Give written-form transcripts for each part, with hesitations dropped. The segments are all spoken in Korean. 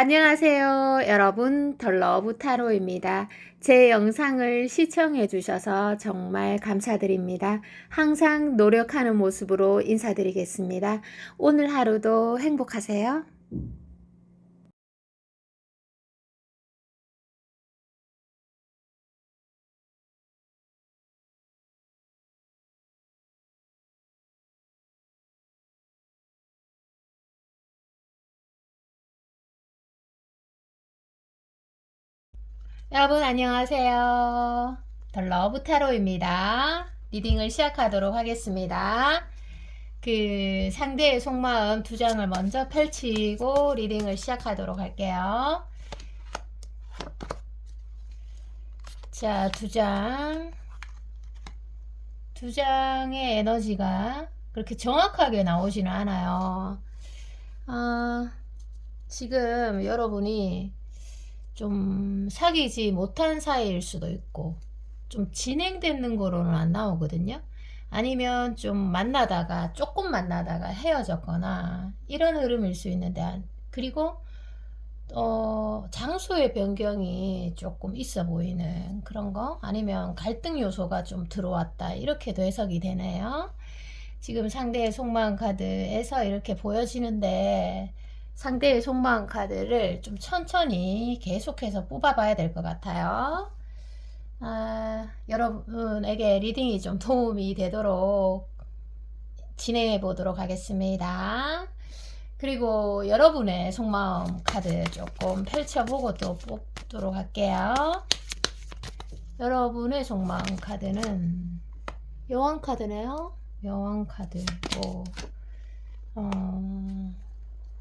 안녕하세요. 여러분, 덜러브 타로입니다. 제 영상을 시청해 주셔서 정말 감사드립니다. 항상 노력하는 모습으로 인사드리겠습니다. 오늘 하루도 행복하세요. 여러분, 안녕하세요. 덜러브 타로입니다. 리딩을 시작하도록 하겠습니다. 상대의 속마음 두 장을 먼저 펼치고 리딩을 시작하도록 할게요. 자, 두 장의 에너지가 그렇게 정확하게 나오지는 않아요. 지금 여러분이 좀 사귀지 못한 사이일 수도 있고, 좀 진행되는 거로는 안 나오거든요. 아니면 좀 조금 만나다가 헤어졌거나, 이런 흐름일 수 있는데, 그리고 장소의 변경이 조금 있어 보이는 그런 거, 아니면 갈등 요소가 좀 들어왔다, 이렇게도 해석이 되네요. 지금 상대의 속마음 카드에서 이렇게 보여지는데, 상대의 속마음 카드를 좀 천천히 계속해서 뽑아봐야 될 것 같아요. 여러분에게 리딩이 좀 도움이 되도록 진행해 보도록 하겠습니다. 그리고 여러분의 속마음 카드 조금 펼쳐보고 또 뽑도록 할게요. 여러분의 속마음 카드는 여왕 카드네요. 여왕 카드고,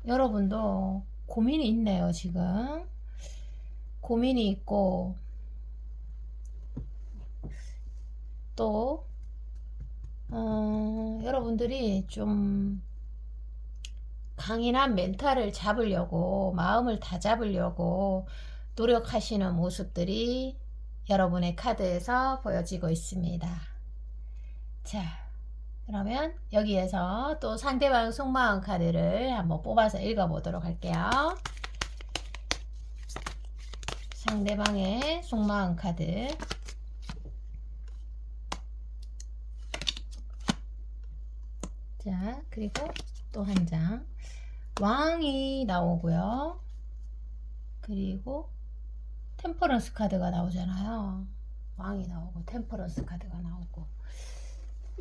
여러분도 고민이 있네요. 지금 고민이 있고, 또 여러분들이 좀 강인한 멘탈을 잡으려고, 마음을 다 잡으려고 노력하시는 모습들이 여러분의 카드에서 보여지고 있습니다. 자, 그러면 여기에서 또 상대방 속마음 카드를 한번 뽑아서 읽어보도록 할게요. 상대방의 속마음 카드. 자, 그리고 또 한 장. 왕이 나오고요. 그리고 템퍼런스 카드가 나오잖아요. 왕이 나오고 템퍼런스 카드가 나오고,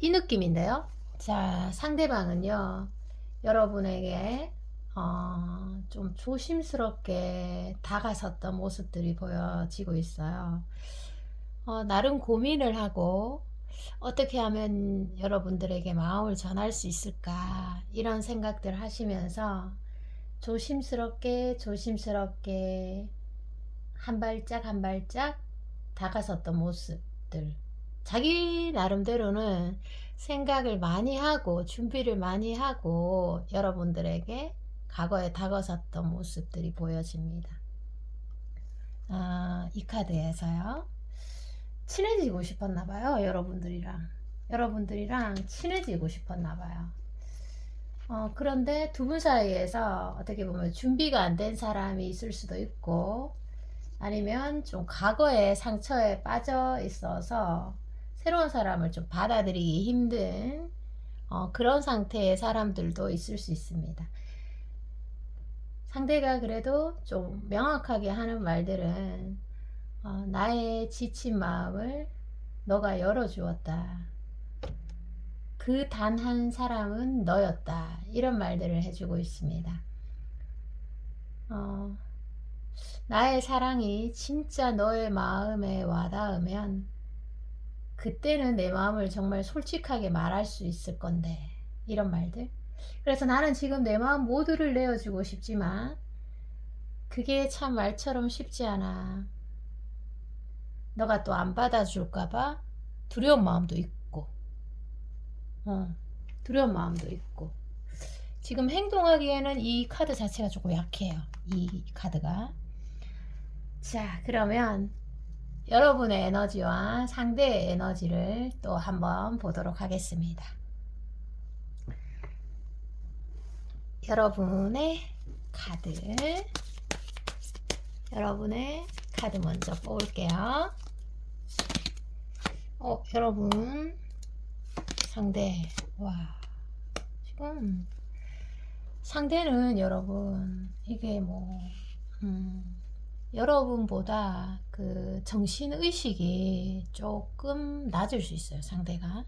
이 느낌인데요. 자, 상대방은요, 여러분에게 좀 조심스럽게 다가섰던 모습들이 보여지고 있어요. 나름 고민을 하고 어떻게 하면 여러분들에게 마음을 전할 수 있을까, 이런 생각들 하시면서 조심스럽게 한 발짝 한 발짝 다가섰던 모습들, 자기 나름대로는 생각을 많이 하고 준비를 많이 하고 여러분들에게 과거에 다가섰던 모습들이 보여집니다. 이 카드에서요, 친해지고 싶었나봐요. 여러분들이랑 친해지고 싶었나봐요. 그런데 두 분 사이에서 어떻게 보면 준비가 안 된 사람이 있을 수도 있고, 아니면 좀 과거의 상처에 빠져 있어서 새로운 사람을 좀 받아들이기 힘든 그런 상태의 사람들도 있을 수 있습니다. 상대가 그래도 좀 명확하게 하는 말들은, 나의 지친 마음을 너가 열어주었다. 그 단 한 사람은 너였다. 이런 말들을 해주고 있습니다. 나의 사랑이 진짜 너의 마음에 와닿으면 그때는 내 마음을 정말 솔직하게 말할 수 있을 건데, 이런 말들. 그래서 나는 지금 내 마음 모두를 내어주고 싶지만 그게 참 말처럼 쉽지 않아. 너가 또 안 받아줄까봐 두려운 마음도 있고, 두려운 마음도 있고. 지금 행동하기에는 이 카드 자체가 조금 약해요. 이 카드가. 자, 그러면 여러분의 에너지와 상대의 에너지를 또 한번 보도록 하겠습니다. 여러분의 카드. 여러분의 카드 먼저 뽑을게요. 여러분 상대, 와, 지금 상대는 여러분 이게 뭐 여러분보다 그 정신의식이 조금 낮을 수 있어요, 상대가.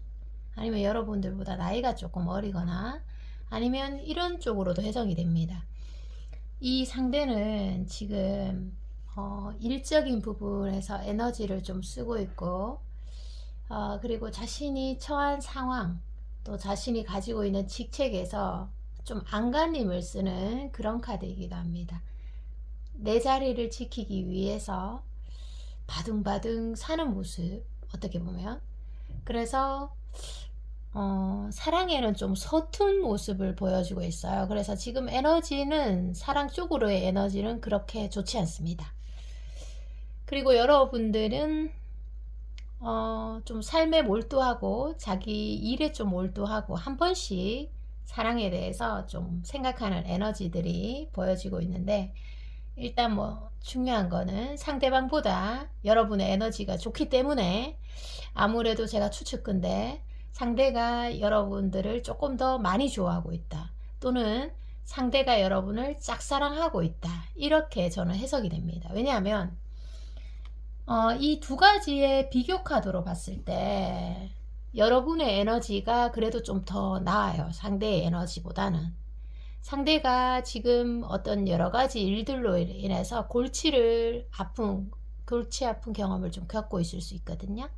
아니면 여러분들보다 나이가 조금 어리거나 아니면 이런 쪽으로도 해석이 됩니다. 이 상대는 지금 일적인 부분에서 에너지를 좀 쓰고 있고, 그리고 자신이 처한 상황, 또 자신이 가지고 있는 직책에서 좀 안간힘을 쓰는 그런 카드이기도 합니다. 내 자리를 지키기 위해서 바둥바둥 사는 모습, 어떻게 보면. 그래서 사랑에는 좀 서툰 모습을 보여주고 있어요. 그래서 지금 에너지는, 사랑 쪽으로의 에너지는 그렇게 좋지 않습니다. 그리고 여러분들은 좀 삶에 몰두하고 자기 일에 좀 몰두하고 한 번씩 사랑에 대해서 좀 생각하는 에너지들이 보여지고 있는데, 일단 뭐 중요한 거는 상대방보다 여러분의 에너지가 좋기 때문에 아무래도 제가 추측컨대 상대가 여러분들을 조금 더 많이 좋아하고 있다, 또는 상대가 여러분을 짝사랑하고 있다, 이렇게 저는 해석이 됩니다. 왜냐하면 이 두 가지의 비교 카드로 봤을 때 여러분의 에너지가 그래도 좀 더 나아요, 상대의 에너지보다는. 상대가 지금 어떤 여러 가지 일들로 인해서 골치 아픈 경험을 좀 겪고 있을 수 있거든요.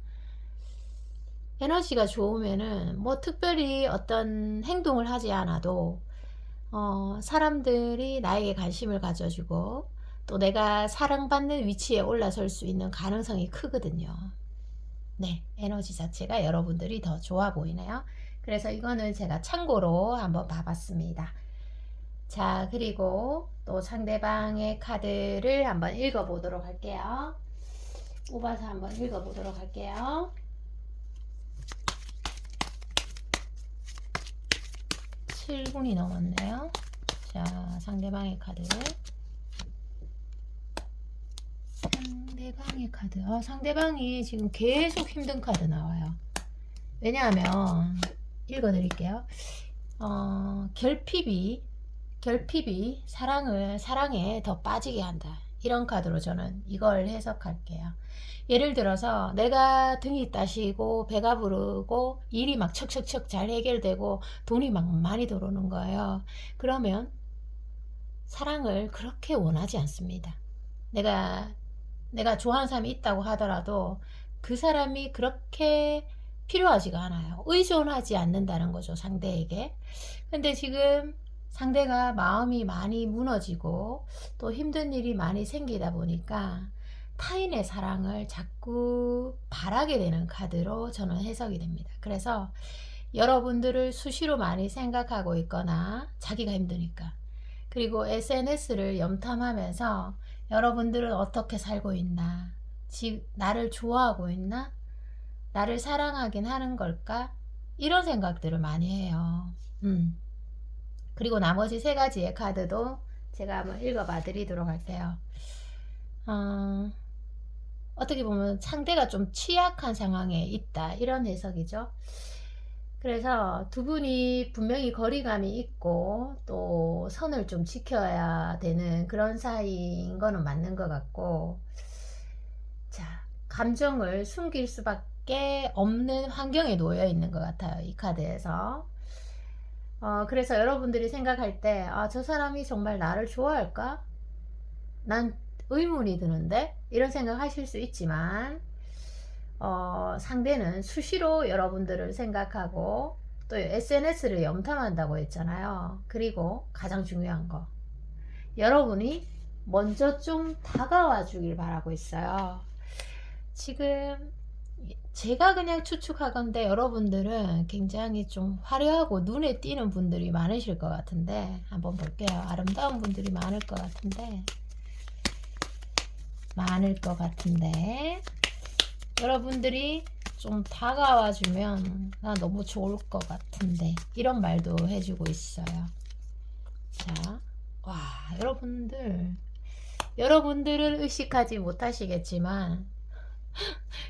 에너지가 좋으면은 뭐 특별히 어떤 행동을 하지 않아도 사람들이 나에게 관심을 가져주고 또 내가 사랑받는 위치에 올라설 수 있는 가능성이 크거든요. 네, 에너지 자체가 여러분들이 더 좋아 보이네요. 그래서 이거는 제가 참고로 한번 봐봤습니다. 자, 그리고 또 상대방의 카드를 한번 읽어보도록 할게요. 뽑아서 한번 읽어보도록 할게요. 7분이 넘었네요. 자, 상대방의 카드를. 상대방의 카드. 상대방이 지금 계속 힘든 카드 나와요. 왜냐하면, 읽어드릴게요. 결핍이 사랑에 더 빠지게 한다, 이런 카드로 저는 이걸 해석할게요. 예를 들어서 내가 등이 따시고 배가 부르고 일이 막 척척척 잘 해결되고 돈이 막 많이 들어오는 거예요. 그러면 사랑을 그렇게 원하지 않습니다. 내가 좋아하는 사람이 있다고 하더라도 그 사람이 그렇게 필요하지가 않아요. 의존하지 않는다는 거죠, 상대에게. 근데 지금 상대가 마음이 많이 무너지고 또 힘든 일이 많이 생기다 보니까 타인의 사랑을 자꾸 바라게 되는 카드로 저는 해석이 됩니다. 그래서 여러분들을 수시로 많이 생각하고 있거나 자기가 힘드니까, 그리고 SNS를 염탐하면서 여러분들은 어떻게 살고 있나, 나를 좋아하고 있나, 나를 사랑하긴 하는 걸까, 이런 생각들을 많이 해요. 그리고 나머지 세 가지의 카드도 제가 한번 읽어봐 드리도록 할게요. 어떻게 보면 상대가 좀 취약한 상황에 있다, 이런 해석이죠. 그래서 두 분이 분명히 거리감이 있고 또 선을 좀 지켜야 되는 그런 사이인 거는 맞는 것 같고, 자, 감정을 숨길 수밖에 없는 환경에 놓여 있는 것 같아요, 이 카드에서. 그래서 여러분들이 생각할 때, 저 사람이 정말 나를 좋아할까? 난 의문이 드는데? 이런 생각 하실 수 있지만, 상대는 수시로 여러분들을 생각하고 또 SNS를 염탐한다고 했잖아요. 그리고 가장 중요한 거, 여러분이 먼저 좀 다가와 주길 바라고 있어요. 지금 제가 그냥 추측하건데 여러분들은 굉장히 좀 화려하고 눈에 띄는 분들이 많으실 것 같은데, 한번 볼게요. 아름다운 분들이 많을 것 같은데 여러분들이 좀 다가와 주면 나 너무 좋을 것 같은데, 이런 말도 해주고 있어요. 자, 와, 여러분들 여러분들은 의식하지 못하시겠지만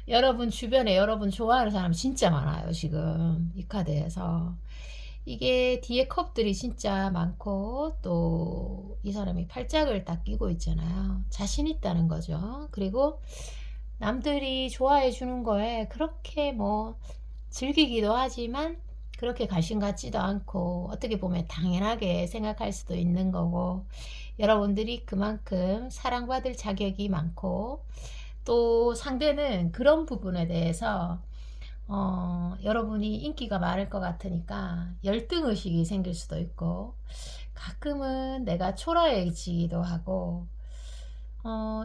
여러분 주변에 여러분 좋아하는 사람 진짜 많아요. 지금 이 카드에서. 이게 뒤에 컵들이 진짜 많고 또 이 사람이 팔짝을 딱 끼고 있잖아요. 자신 있다는 거죠. 그리고 남들이 좋아해 주는 거에 그렇게 뭐 즐기기도 하지만 그렇게 관심 갖지도 않고 어떻게 보면 당연하게 생각할 수도 있는 거고, 여러분들이 그만큼 사랑받을 자격이 많고 또 상대는 그런 부분에 대해서 여러분이 인기가 많을 것 같으니까 열등의식이 생길 수도 있고, 가끔은 내가 초라해지기도 하고,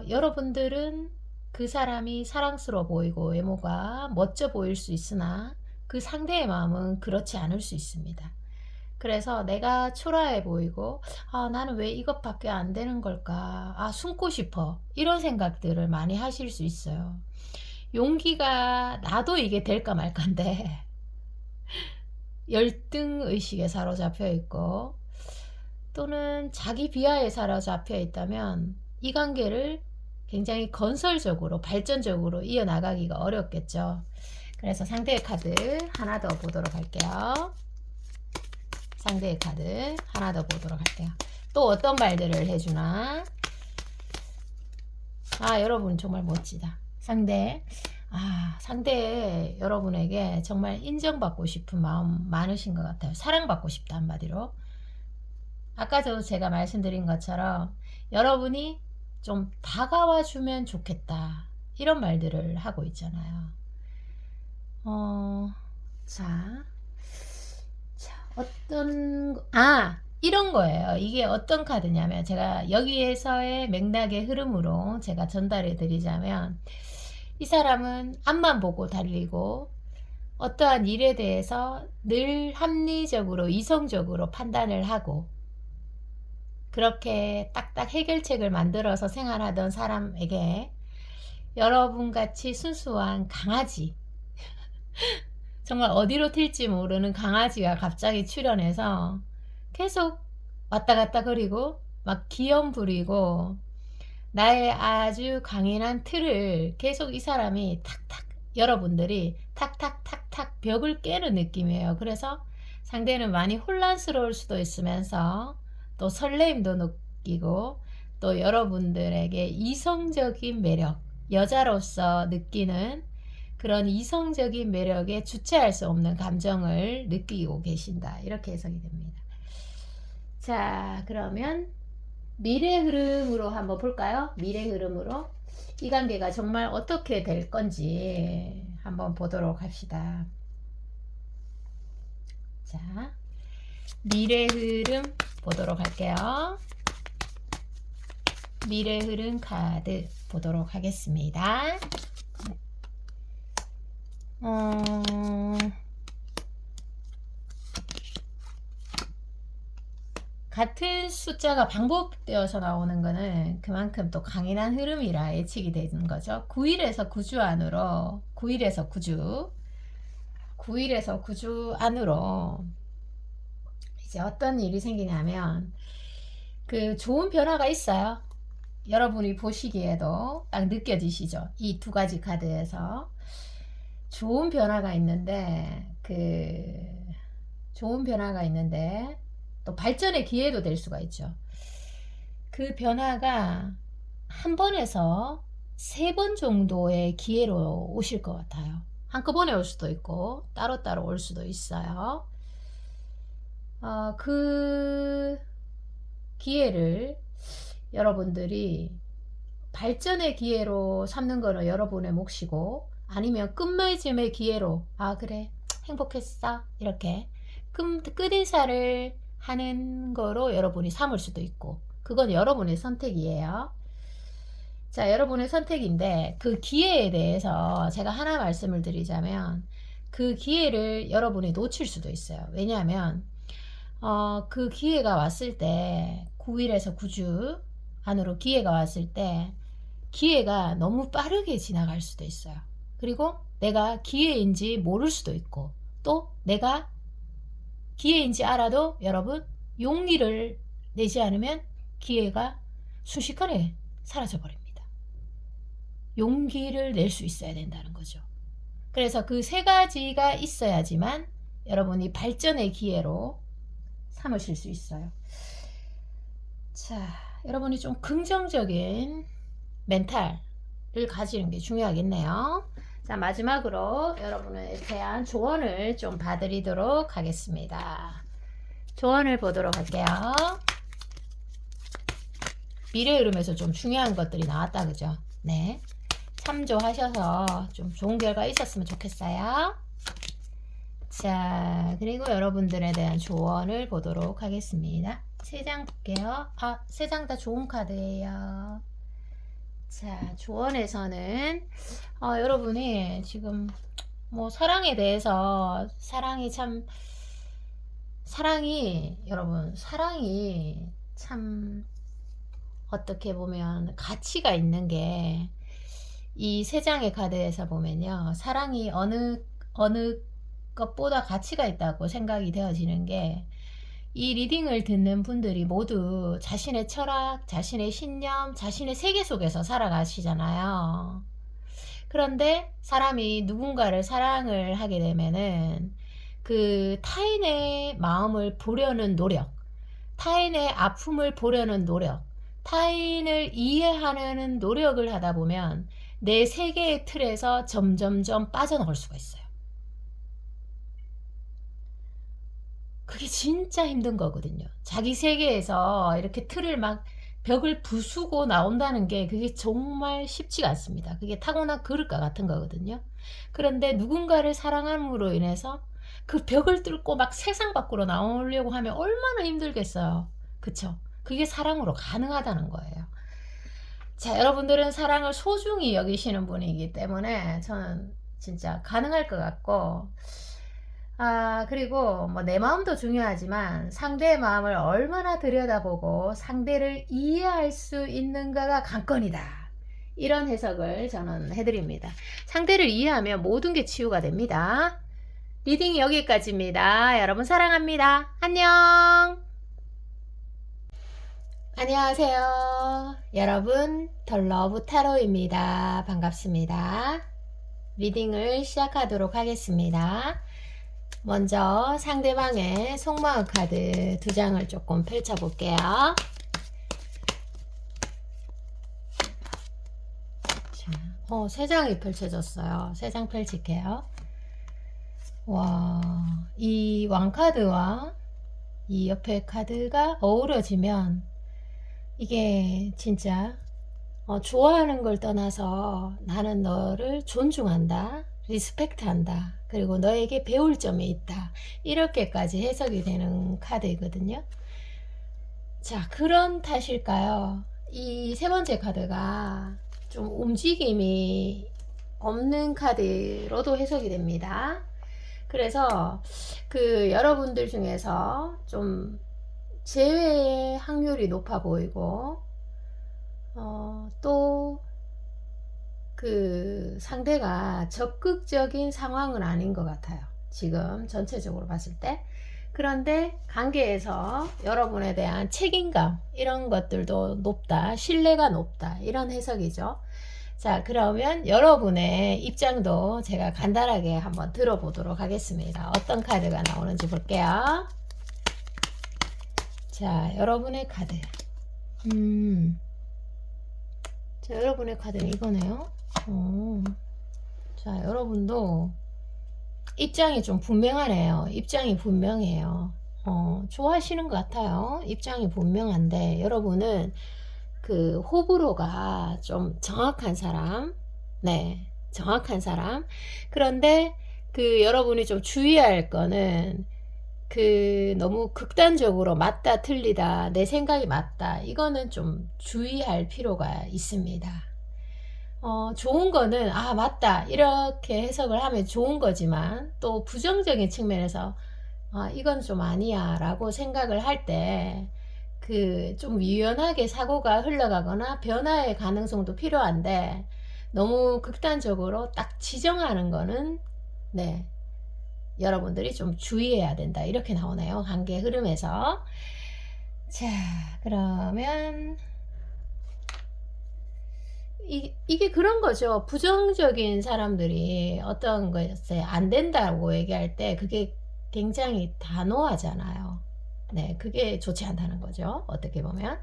여러분들은 그 사람이 사랑스러워 보이고 외모가 멋져 보일 수 있으나 그 상대의 마음은 그렇지 않을 수 있습니다. 그래서 내가 초라해 보이고, 아, 나는 왜 이것밖에 안 되는 걸까? 아, 숨고 싶어. 이런 생각들을 많이 하실 수 있어요. 용기가 나도 이게 될까 말까인데 열등의식에 사로잡혀 있고 또는 자기 비하에 사로잡혀 있다면 이 관계를 굉장히 건설적으로 발전적으로 이어나가기가 어렵겠죠. 그래서 상대의 카드 하나 더 보도록 할게요. 상대의 카드 하나 더 보도록 할게요. 또 어떤 말들을 해주나. 아, 여러분 정말 멋지다. 상대 여러분에게 정말 인정받고 싶은 마음 많으신 것 같아요. 사랑받고 싶다, 한마디로. 아까도 제가 말씀드린 것처럼 여러분이 좀 다가와 주면 좋겠다, 이런 말들을 하고 있잖아요. 자, 이런 거예요. 이게 어떤 카드냐면, 제가 여기에서의 맥락의 흐름으로 제가 전달해 드리자면, 이 사람은 앞만 보고 달리고 어떠한 일에 대해서 늘 합리적으로 이성적으로 판단을 하고 그렇게 딱딱 해결책을 만들어서 생활하던 사람에게 여러분같이 순수한 강아지, 정말 어디로 튈지 모르는 강아지가 갑자기 출현해서 계속 왔다 갔다 거리고 막 기염 부리고 나의 아주 강인한 틀을 계속 이 사람이 탁탁, 여러분들이 탁탁탁탁 벽을 깨는 느낌이에요. 그래서 상대는 많이 혼란스러울 수도 있으면서 또 설레임도 느끼고 또 여러분들에게 이성적인 매력, 여자로서 느끼는 그런 이성적인 매력에 주체할 수 없는 감정을 느끼고 계신다, 이렇게 해석이 됩니다. 자, 그러면 미래 흐름으로 한번 볼까요? 미래 흐름으로 이 관계가 정말 어떻게 될 건지 한번 보도록 합시다. 자, 미래 흐름 보도록 할게요. 미래 흐름 카드 보도록 하겠습니다. 같은 숫자가 반복되어서 나오는 거는 그만큼 또 강인한 흐름이라 예측이 되는 거죠. 9일에서 9주 안으로, 9일에서 9주 안으로 이제 어떤 일이 생기냐면, 그 좋은 변화가 있어요. 여러분이 보시기에도 딱 느껴지시죠? 이 두 가지 카드에서 좋은 변화가 있는데, 좋은 변화가 있는데 또 발전의 기회도 될 수가 있죠. 그 변화가 한 번에서 3번 정도의 기회로 오실 것 같아요. 한꺼번에 올 수도 있고 따로따로 올 수도 있어요. 그 기회를 여러분들이 발전의 기회로 삼는 거는 여러분의 몫이고, 아니면 끝맺음의 기회로, 아 그래 행복했어, 이렇게 끝인사를 하는 거로 여러분이 삼을 수도 있고, 그건 여러분의 선택이에요. 자, 여러분의 선택인데 그 기회에 대해서 제가 하나 말씀을 드리자면, 그 기회를 여러분이 놓칠 수도 있어요. 왜냐하면 그 기회가 왔을 때 9일에서 9주 안으로 기회가 왔을 때 기회가 너무 빠르게 지나갈 수도 있어요. 그리고 내가 기회인지 모를 수도 있고, 또 내가 기회인지 알아도 여러분 용기를 내지 않으면 기회가 순식간에 사라져 버립니다. 용기를 낼 수 있어야 된다는 거죠. 그래서 그 세 가지가 있어야지만 여러분이 발전의 기회로 삼으실 수 있어요. 자, 여러분이 좀 긍정적인 멘탈을 가지는 게 중요하겠네요. 자, 마지막으로 여러분에 대한 조언을 좀 봐드리도록 하겠습니다. 조언을 보도록 할게요. 미래 흐름에서 좀 중요한 것들이 나왔다, 그죠? 네. 참조하셔서 좀 좋은 결과 있었으면 좋겠어요. 자, 그리고 여러분들에 대한 조언을 보도록 하겠습니다. 3장 볼게요. 아, 3장 다 좋은 카드예요. 자, 조언에서는 여러분이 지금 뭐 사랑에 대해서 여러분 사랑이 참 어떻게 보면 가치가 있는 게 이 3장의 카드에서 보면요, 사랑이 어느 것보다 가치가 있다고 생각이 되어지는 게, 이 리딩을 듣는 분들이 모두 자신의 철학, 자신의 신념, 자신의 세계 속에서 살아가시잖아요. 그런데 사람이 누군가를 사랑을 하게 되면은 그 타인의 마음을 보려는 노력, 타인의 아픔을 보려는 노력, 타인을 이해하려는 노력을 하다 보면 내 세계의 틀에서 점점점 빠져나올 수가 있어요. 그게 진짜 힘든 거거든요. 자기 세계에서 이렇게 틀을 막 벽을 부수고 나온다는 게 그게 정말 쉽지가 않습니다. 그게 타고난 그릇과 같은 거거든요. 그런데 누군가를 사랑함으로 인해서 그 벽을 뚫고 막 세상 밖으로 나오려고 하면 얼마나 힘들겠어요. 그쵸? 그게 사랑으로 가능하다는 거예요. 자, 여러분들은 사랑을 소중히 여기시는 분이기 때문에 저는 진짜 가능할 것 같고, 그리고 뭐 내 마음도 중요하지만 상대의 마음을 얼마나 들여다보고 상대를 이해할 수 있는가가 관건이다. 이런 해석을 저는 해드립니다. 상대를 이해하면 모든 게 치유가 됩니다. 리딩이 여기까지입니다. 여러분 사랑합니다. 안녕. 안녕하세요. 여러분, 더 러브 타로입니다. 반갑습니다. 리딩을 시작하도록 하겠습니다. 먼저 상대방의 속마음 카드 2장을 조금 펼쳐볼게요. 자, 3장이 펼쳐졌어요. 3장 펼칠게요. 와, 이 왕카드와 이 옆에 카드가 어우러지면 이게 진짜 좋아하는 걸 떠나서 나는 너를 존중한다, 리스펙트한다, 그리고 너에게 배울 점이 있다, 이렇게까지 해석이 되는 카드이거든요. 자, 그런 탓일까요? 이 3번째 카드가 좀 움직임이 없는 카드로도 해석이 됩니다. 그래서 여러분들 중에서 좀 재회의 확률이 높아 보이고, 또 상대가 적극적인 상황은 아닌 것 같아요. 지금 전체적으로 봤을 때. 그런데 관계에서 여러분에 대한 책임감, 이런 것들도 높다, 신뢰가 높다, 이런 해석이죠. 자, 그러면 여러분의 입장도 제가 간단하게 한번 들어보도록 하겠습니다. 어떤 카드가 나오는지 볼게요. 자, 여러분의 카드. 자, 여러분의 카드는 이거네요. 자, 여러분도 입장이 좀 분명하네요. 입장이 분명해요. 좋아하시는 것 같아요. 입장이 분명한데, 여러분은 호불호가 좀 정확한 사람, 네, 정확한 사람. 그런데 여러분이 좀 주의할 거는 너무 극단적으로 맞다 틀리다, 내 생각이 맞다, 이거는 좀 주의할 필요가 있습니다. 좋은 거는 맞다 이렇게 해석을 하면 좋은 거지만, 또 부정적인 측면에서 이건 좀 아니야 라고 생각을 할 때 좀 유연하게 사고가 흘러가거나 변화의 가능성도 필요한데, 너무 극단적으로 딱 지정하는 거는 네, 여러분들이 좀 주의해야 된다, 이렇게 나오네요. 관계 흐름에서. 자, 그러면 이게 그런 거죠. 부정적인 사람들이 어떤 것에 안 된다고 얘기할 때 그게 굉장히 단호하잖아요. 네, 그게 좋지 않다는 거죠. 어떻게 보면.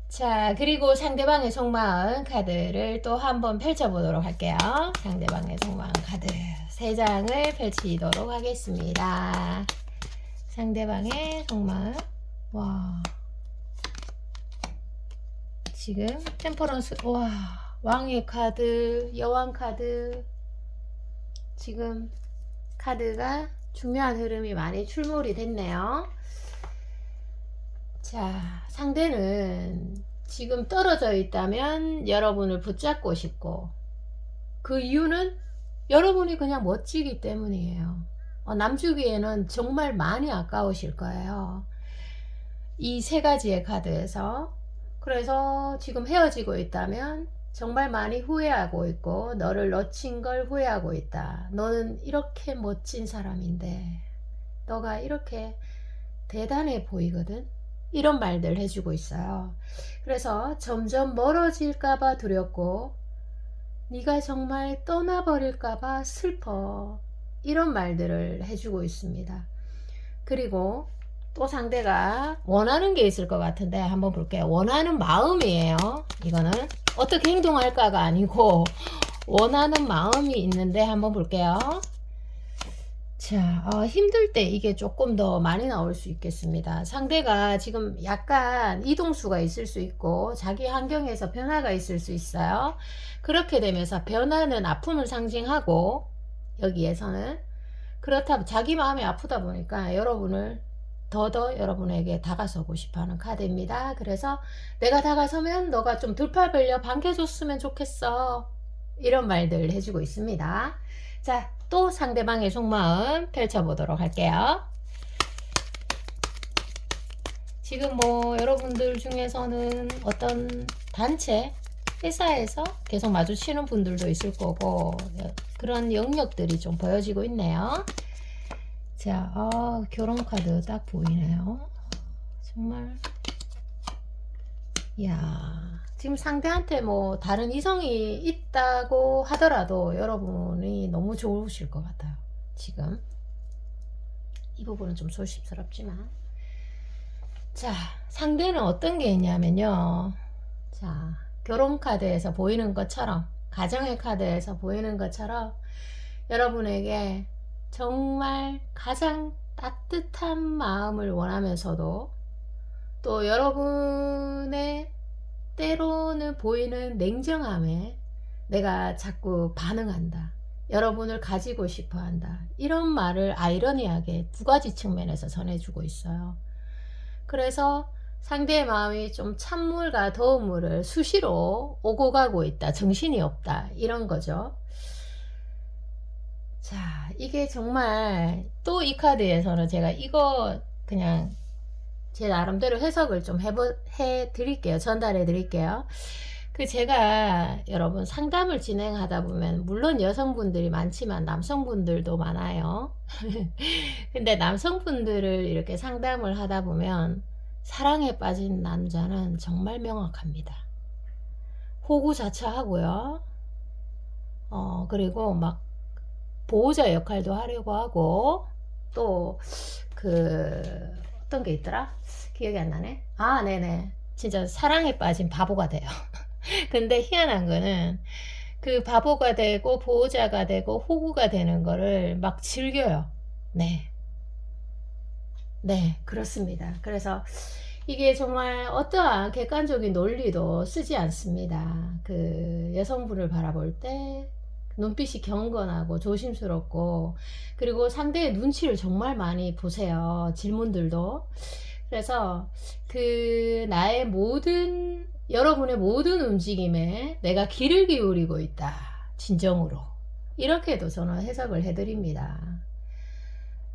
자, 그리고 상대방의 속마음 카드를 또 한번 펼쳐보도록 할게요. 상대방의 속마음 카드 3장을 펼치도록 하겠습니다. 상대방의 속마음. 와. 지금 템퍼런스, 와, 왕의 카드, 여왕 카드. 지금 카드가 중요한 흐름이 많이 출몰이 됐네요. 자, 상대는 지금 떨어져 있다면 여러분을 붙잡고 싶고, 그 이유는 여러분이 그냥 멋지기 때문이에요. 남주기에는 정말 많이 아까우실 거예요. 이 3가지의 카드에서. 그래서 지금 헤어지고 있다면 정말 많이 후회하고 있고, 너를 놓친 걸 후회하고 있다. 너는 이렇게 멋진 사람인데, 너가 이렇게 대단해 보이거든. 이런 말들 해주고 있어요. 그래서 점점 멀어질까봐 두렵고, 네가 정말 떠나버릴까봐 슬퍼. 이런 말들을 해주고 있습니다. 그리고 또 상대가 원하는 게 있을 것 같은데 한번 볼게요. 원하는 마음이에요. 이거는 어떻게 행동할까가 아니고 원하는 마음이 있는데 한번 볼게요. 자, 힘들 때 이게 조금 더 많이 나올 수 있겠습니다. 상대가 지금 약간 이동수가 있을 수 있고 자기 환경에서 변화가 있을 수 있어요. 그렇게 되면서 변화는 아픔을 상징하고, 여기에서는 그렇다면 자기 마음이 아프다 보니까 여러분을 더더 여러분에게 다가서고 싶어하는 카드입니다. 그래서 내가 다가서면 너가 좀 둘팔 벌려 반겨줬으면 좋겠어. 이런 말들 해주고 있습니다. 자, 또 상대방의 속마음 펼쳐보도록 할게요. 지금 뭐 여러분들 중에서는 어떤 단체, 회사에서 계속 마주치는 분들도 있을 거고, 그런 영역들이 좀 보여지고 있네요. 자, 결혼 카드 딱 보이네요. 정말. 이야, 지금 상대한테 뭐 다른 이성이 있다고 하더라도 여러분이 너무 좋으실 것 같아요. 지금 이 부분은 좀 조심스럽지만. 자, 상대는 어떤 게 있냐면요. 자, 결혼 카드에서 보이는 것처럼, 가정의 카드에서 보이는 것처럼 여러분에게 정말 가장 따뜻한 마음을 원하면서도, 또 여러분의 때로는 보이는 냉정함에 내가 자꾸 반응한다, 여러분을 가지고 싶어 한다, 이런 말을 아이러니하게 2가지 측면에서 전해주고 있어요. 그래서 상대의 마음이 좀 찬물과 더운 물을 수시로 오고 가고 있다, 정신이 없다, 이런 거죠. 자, 이게 정말 또 이 카드에서는 제가 이거 그냥 제 나름대로 해석을 좀 해 드릴게요. 전달해 드릴게요. 제가 여러분 상담을 진행하다 보면 물론 여성분들이 많지만 남성분들도 많아요. 근데 남성분들을 이렇게 상담을 하다 보면 사랑에 빠진 남자는 정말 명확합니다. 호구자차하고요. 그리고 막 보호자 역할도 하려고 하고, 또 어떤 게 있더라? 기억이 안 나네. 아, 네네. 진짜 사랑에 빠진 바보가 돼요. 근데 희한한 거는 그 바보가 되고 보호자가 되고 호구가 되는 거를 막 즐겨요. 네. 네, 그렇습니다. 그래서 이게 정말 어떠한 객관적인 논리도 쓰지 않습니다. 여성분을 바라볼 때 눈빛이 경건하고 조심스럽고, 그리고 상대의 눈치를 정말 많이 보세요. 질문들도. 그래서 여러분의 모든 움직임에 내가 귀를 기울이고 있다, 진정으로. 이렇게도 저는 해석을 해드립니다.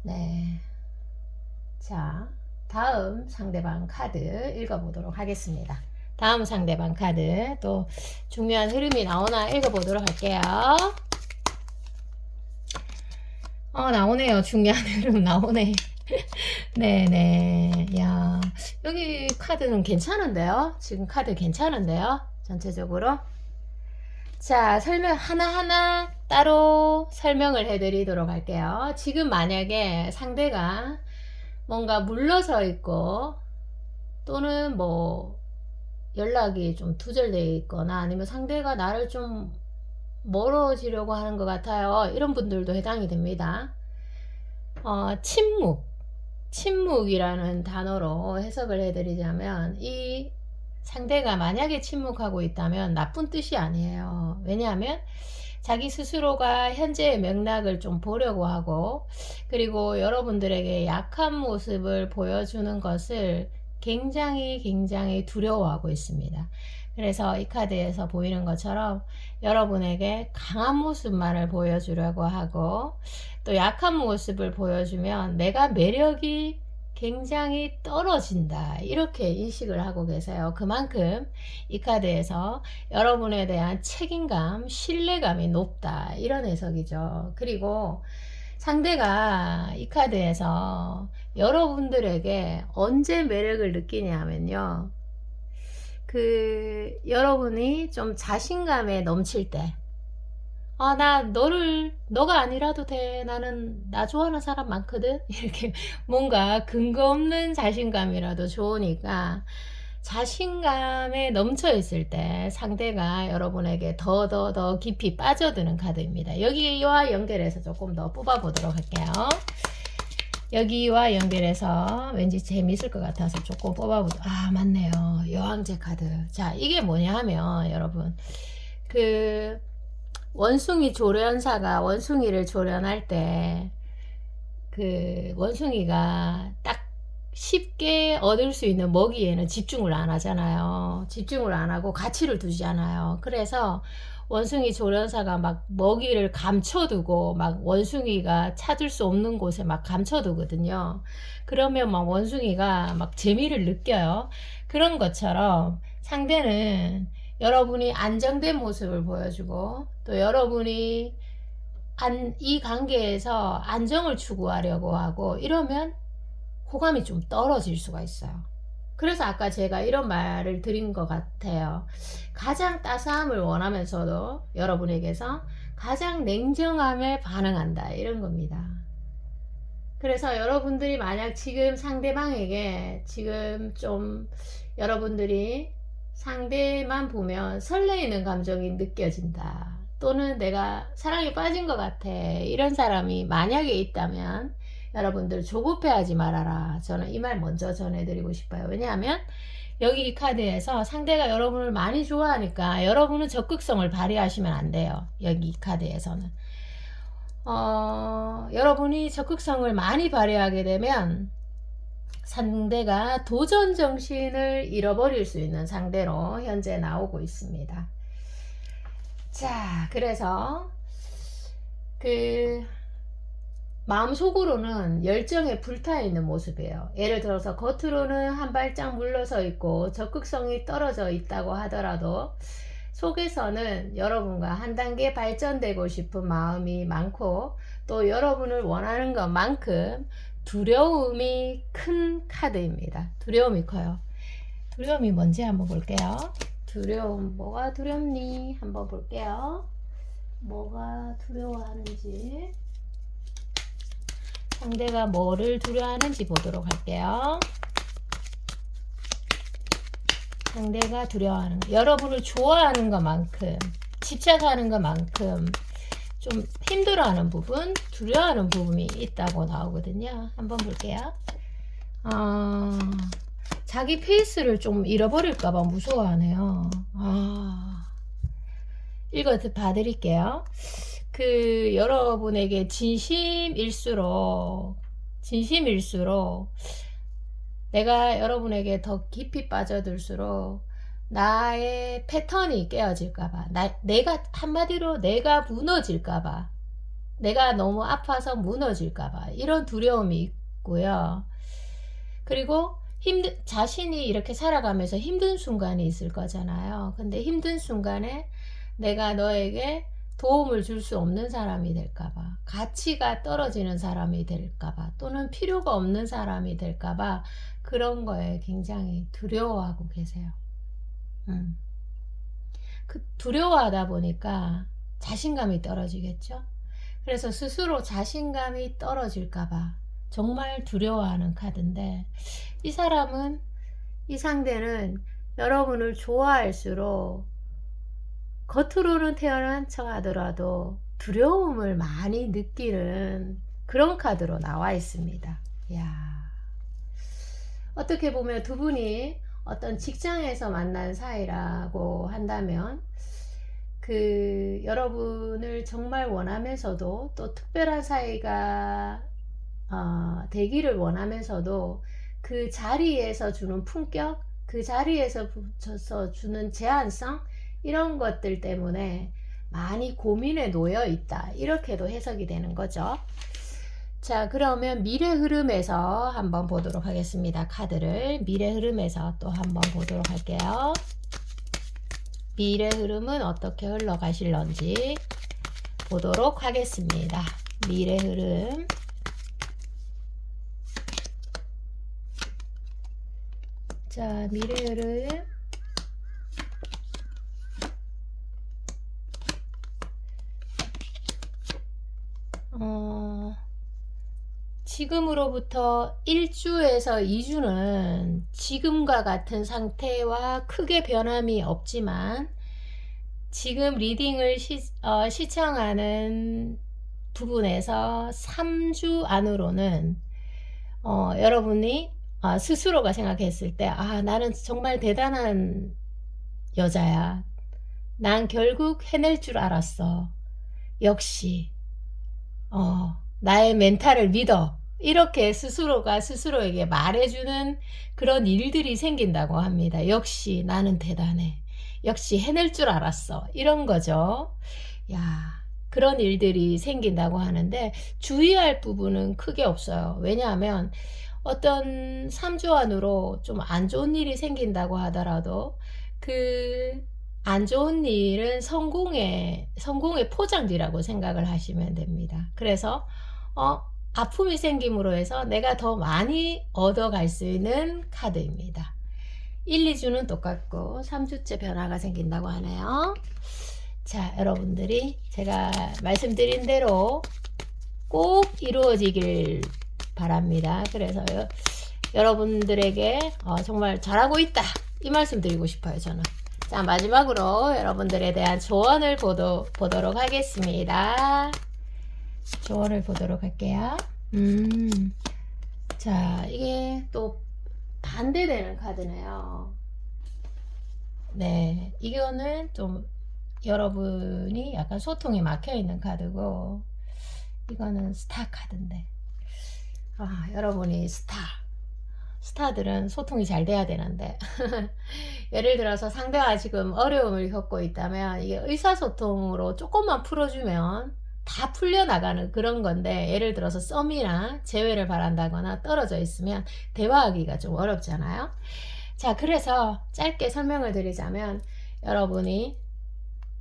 네. 자, 다음 상대방 카드 읽어보도록 하겠습니다. 다음 상대방 카드 또 중요한 흐름이 나오나 읽어보도록 할게요. 나오네요. 중요한 흐름 나오네. 네네. 야, 여기 카드는 괜찮은데요? 지금 카드 괜찮은데요? 전체적으로. 자, 설명 하나하나 따로 설명을 해드리도록 할게요. 지금 만약에 상대가 뭔가 물러서 있고 또는 뭐 연락이 좀 두절되어 있거나 아니면 상대가 나를 좀 멀어지려고 하는 것 같아요. 이런 분들도 해당이 됩니다. 침묵이라는 단어로 해석을 해드리자면 이 상대가 만약에 침묵하고 있다면 나쁜 뜻이 아니에요. 왜냐하면 자기 스스로가 현재의 맥락을 좀 보려고 하고 그리고 여러분들에게 약한 모습을 보여주는 것을 굉장히 두려워하고 있습니다. 그래서 이 카드에서 보이는 것처럼 여러분에게 강한 모습만을 보여주려고 하고 또 약한 모습을 보여주면 내가 매력이 굉장히 떨어진다 이렇게 인식을 하고 계세요. 그만큼 이 카드에서 여러분에 대한 책임감, 신뢰감이 높다 이런 해석이죠. 그리고 상대가 이 카드에서 여러분들에게 언제 매력을 느끼냐 하면요, 여러분이 좀 자신감에 넘칠 때, 너가 아니라도 돼. 나 좋아하는 사람 많거든? 이렇게 뭔가 근거 없는 자신감이라도 좋으니까 자신감에 넘쳐 있을 때 상대가 여러분에게 더 깊이 빠져드는 카드입니다. 여기와 연결해서 조금 더 뽑아보도록 할게요. 여기와 연결해서 왠지 재밌을 것 같아서 조금 맞네요. 여왕제 카드. 자, 이게 뭐냐 하면 여러분, 원숭이 조련사가 원숭이를 조련할 때 원숭이가 딱 쉽게 얻을 수 있는 먹이에는 집중을 안 하잖아요. 집중을 안 하고 가치를 두지 않아요. 그래서 원숭이 조련사가 막 먹이를 감춰두고 막 원숭이가 찾을 수 없는 곳에 막 감춰두거든요. 그러면 막 원숭이가 막 재미를 느껴요. 그런 것처럼 상대는 여러분이 안정된 모습을 보여주고 또 여러분이 이 관계에서 안정을 추구하려고 하고 이러면 호감이 좀 떨어질 수가 있어요. 그래서 아까 제가 이런 말을 드린 것 같아요. 가장 따스함을 원하면서도 여러분에게서 가장 냉정함에 반응한다 이런 겁니다. 그래서 여러분들이 만약 지금 상대방에게 지금 좀 여러분들이 상대만 보면 설레이는 감정이 느껴진다 또는 내가 사랑에 빠진 것 같아 이런 사람이 만약에 있다면 여러분들 조급해하지 말아라. 저는 이 말 먼저 전해드리고 싶어요. 왜냐하면 여기 이 카드에서 상대가 여러분을 많이 좋아하니까 여러분은 적극성을 발휘하시면 안 돼요. 여기 이 카드에서는 여러분이 적극성을 많이 발휘하게 되면 상대가 도전 정신을 잃어버릴 수 있는 상대로 현재 나오고 있습니다. 자, 그래서 마음속으로는 열정에 불타 있는 모습이에요. 예를 들어서 겉으로는 한 발짝 물러서 있고 적극성이 떨어져 있다고 하더라도 속에서는 여러분과 한 단계 발전되고 싶은 마음이 많고 또 여러분을 원하는 것만큼 두려움이 큰 카드입니다. 두려움이 커요. 두려움이 뭔지 한번 볼게요. 뭐가 두렵니? 한번 볼게요. 뭐가 두려워하는지. 상대가 뭐를 두려워하는지 보도록 할게요. 상대가 두려워하는 거, 여러분을 좋아하는 것만큼, 집착하는 것만큼 좀 힘들어하는 부분, 두려워하는 부분이 있다고 나오거든요. 한번 볼게요. 자기 페이스를 좀 잃어버릴까봐 무서워하네요. 읽어 봐드릴게요. 여러분에게 진심일수록 내가 여러분에게 더 깊이 빠져들수록 나의 패턴이 깨어질까봐, 한마디로 내가 무너질까봐, 내가 너무 아파서 무너질까봐, 이런 두려움이 있고요. 그리고 자신이 이렇게 살아가면서 힘든 순간이 있을 거잖아요. 근데 힘든 순간에 내가 너에게 도움을 줄 수 없는 사람이 될까봐, 가치가 떨어지는 사람이 될까봐, 또는 필요가 없는 사람이 될까봐 그런 거에 굉장히 두려워하고 계세요. 그 두려워하다 보니까 자신감이 떨어지겠죠. 그래서 스스로 자신감이 떨어질까봐 정말 두려워하는 카드인데, 이 사람은, 이 상대는 여러분을 좋아할수록 겉으로는 태어난 척 하더라도 두려움을 많이 느끼는 그런 카드로 나와 있습니다. 야, 어떻게 보면 두 분이 어떤 직장에서 만난 사이라고 한다면, 그 여러분을 정말 원하면서도 또 특별한 사이가 되기를 원하면서도 그 자리에서 주는 품격, 그 자리에서 붙여서 주는 제한성, 이런 것들 때문에 많이 고민에 놓여 있다, 이렇게도 해석이 되는 거죠. 자, 그러면 미래 흐름에서 한번 보도록 하겠습니다. 카드를 미래 흐름에서 또 한번 보도록 할게요. 미래 흐름은 어떻게 흘러가실런지 보도록 하겠습니다. 미래 흐름. 자, 미래 흐름. 지금으로부터 1주에서 2주는 지금과 같은 상태와 크게 변함이 없지만, 지금 리딩을 시청하는 부분에서 3주 안으로는 여러분이 스스로가 생각했을 때, 나는 정말 대단한 여자야. 난 결국 해낼 줄 알았어. 역시 나의 멘탈을 믿어. 이렇게 스스로가 스스로에게 말해주는 그런 일들이 생긴다고 합니다. 역시 나는 대단해. 역시 해낼 줄 알았어. 이런 거죠. 야, 그런 일들이 생긴다고 하는데, 주의할 부분은 크게 없어요. 왜냐하면 어떤 3주 안으로 좀 안 좋은 일이 생긴다고 하더라도, 그 안 좋은 일은 성공의 포장지라고 생각을 하시면 됩니다. 그래서 아픔이 생김으로 해서 내가 더 많이 얻어갈 수 있는 카드입니다. 1, 2주는 똑같고 3주째 변화가 생긴다고 하네요. 자, 여러분들이 제가 말씀드린 대로 꼭 이루어지길 바랍니다. 그래서 여러분들에게 정말 잘하고 있다, 이 말씀 드리고 싶어요, 저는. 자, 마지막으로 여러분들에 대한 조언을 보도록 하겠습니다. 조언을 보도록 할게요. 자, 이게 또 반대되는 카드네요. 네, 이거는 좀 여러분이 약간 소통이 막혀 있는 카드고, 이거는 스타 카드인데, 여러분이 스타들은 소통이 잘 돼야 되는데 예를 들어서 상대가 지금 어려움을 겪고 있다면, 이게 의사소통으로 조금만 풀어주면 다 풀려나가는 그런 건데, 예를 들어서 썸이나 재회를 바란다거나 떨어져 있으면 대화하기가 좀 어렵잖아요. 자, 그래서 짧게 설명을 드리자면, 여러분이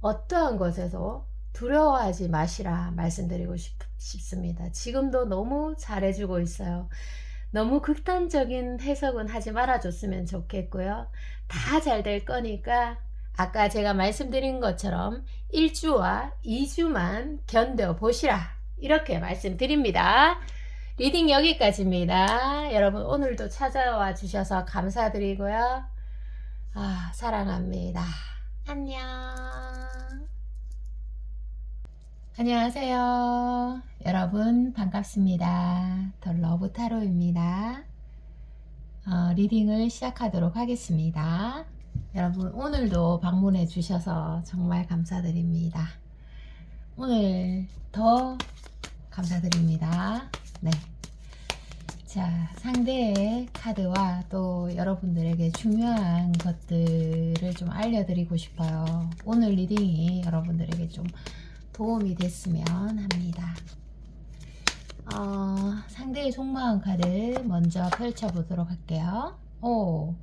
어떠한 것에서 두려워하지 마시라 말씀드리고 싶습니다. 지금도 너무 잘해주고 있어요. 너무 극단적인 해석은 하지 말아줬으면 좋겠고요. 다 잘 될 거니까 아까 제가 말씀드린 것처럼 1주와 2주만 견뎌보시라, 이렇게 말씀드립니다. 리딩 여기까지입니다. 여러분, 오늘도 찾아와 주셔서 감사드리고요. 사랑합니다. 안녕. 안녕하세요. 여러분, 반갑습니다. 더 러브 타로입니다. 리딩을 시작하도록 하겠습니다. 여러분, 오늘도 방문해 주셔서 정말 감사드립니다. 오늘 더 감사드립니다. 네. 자, 상대의 카드와 또 여러분들에게 중요한 것들을 좀 알려드리고 싶어요. 오늘 리딩이 여러분들에게 좀 도움이 됐으면 합니다. 상대의 속마음 카드 먼저 펼쳐보도록 할게요.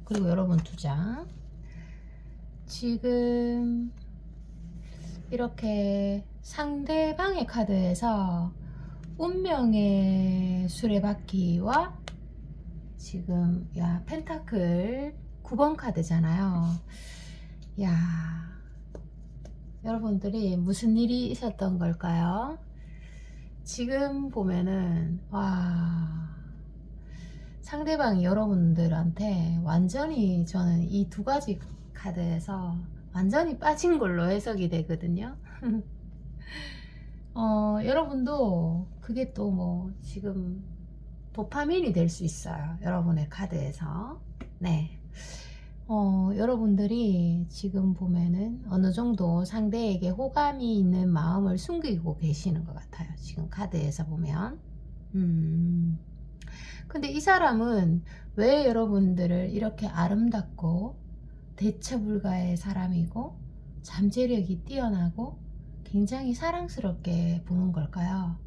그리고 여러분 2장. 지금 이렇게 상대방의 카드에서 운명의 수레바퀴와 지금 펜타클 9번 카드잖아요. 야, 여러분들이 무슨 일이 있었던 걸까요? 지금 보면은 와, 상대방이 여러분들한테 완전히, 저는 이 두 가지 카드에서 완전히 빠진 걸로 해석이 되거든요. 여러분도 그게 또 뭐 지금 도파민이 될 수 있어요. 여러분의 카드에서. 네. 여러분들이 지금 보면은 어느 정도 상대에게 호감이 있는 마음을 숨기고 계시는 것 같아요. 지금 카드에서 보면. 근데 이 사람은 왜 여러분들을 이렇게 아름답고 대처 불가의 사람이고 잠재력이 뛰어나고 굉장히 사랑스럽게 보는 걸까요?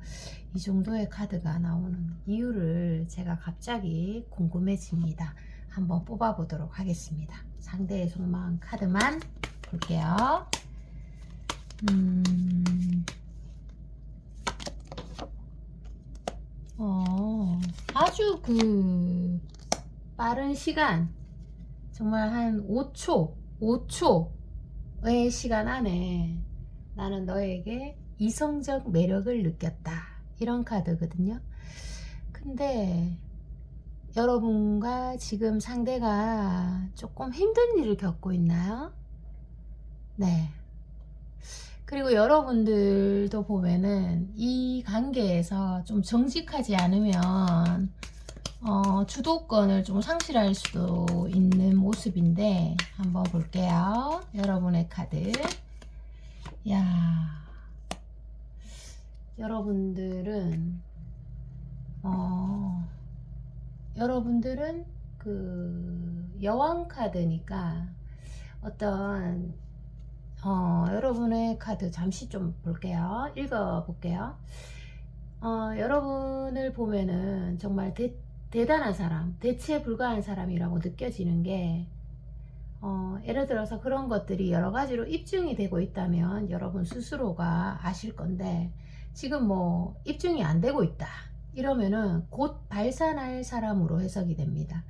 이 정도의 카드가 나오는 이유를 제가 갑자기 궁금해집니다. 한번 뽑아보도록 하겠습니다. 상대의 속마음 카드만 볼게요. 아주 빠른 시간, 정말 한 5초의 시간 안에 나는 너에게 이성적 매력을 느꼈다. 이런 카드거든요. 근데 여러분과 지금 상대가 조금 힘든 일을 겪고 있나요? 네. 그리고 여러분들도 보면은 이 관계에서 좀 정직하지 않으면 주도권을 좀 상실할 수도 있는 모습인데, 한번 볼게요. 여러분의 카드. 야, 여러분들은 그 여왕 카드니까 어떤 여러분의 카드 잠시 좀 볼게요. 읽어 볼게요. 여러분을 보면은 정말 대단한 사람, 대체 불가한 사람이라고 느껴지는 게, 예를 들어서 그런 것들이 여러 가지로 입증이 되고 있다면 여러분 스스로가 아실 건데, 지금 뭐 입증이 안 되고 있다 이러면은 곧 발산할 사람으로 해석이 됩니다.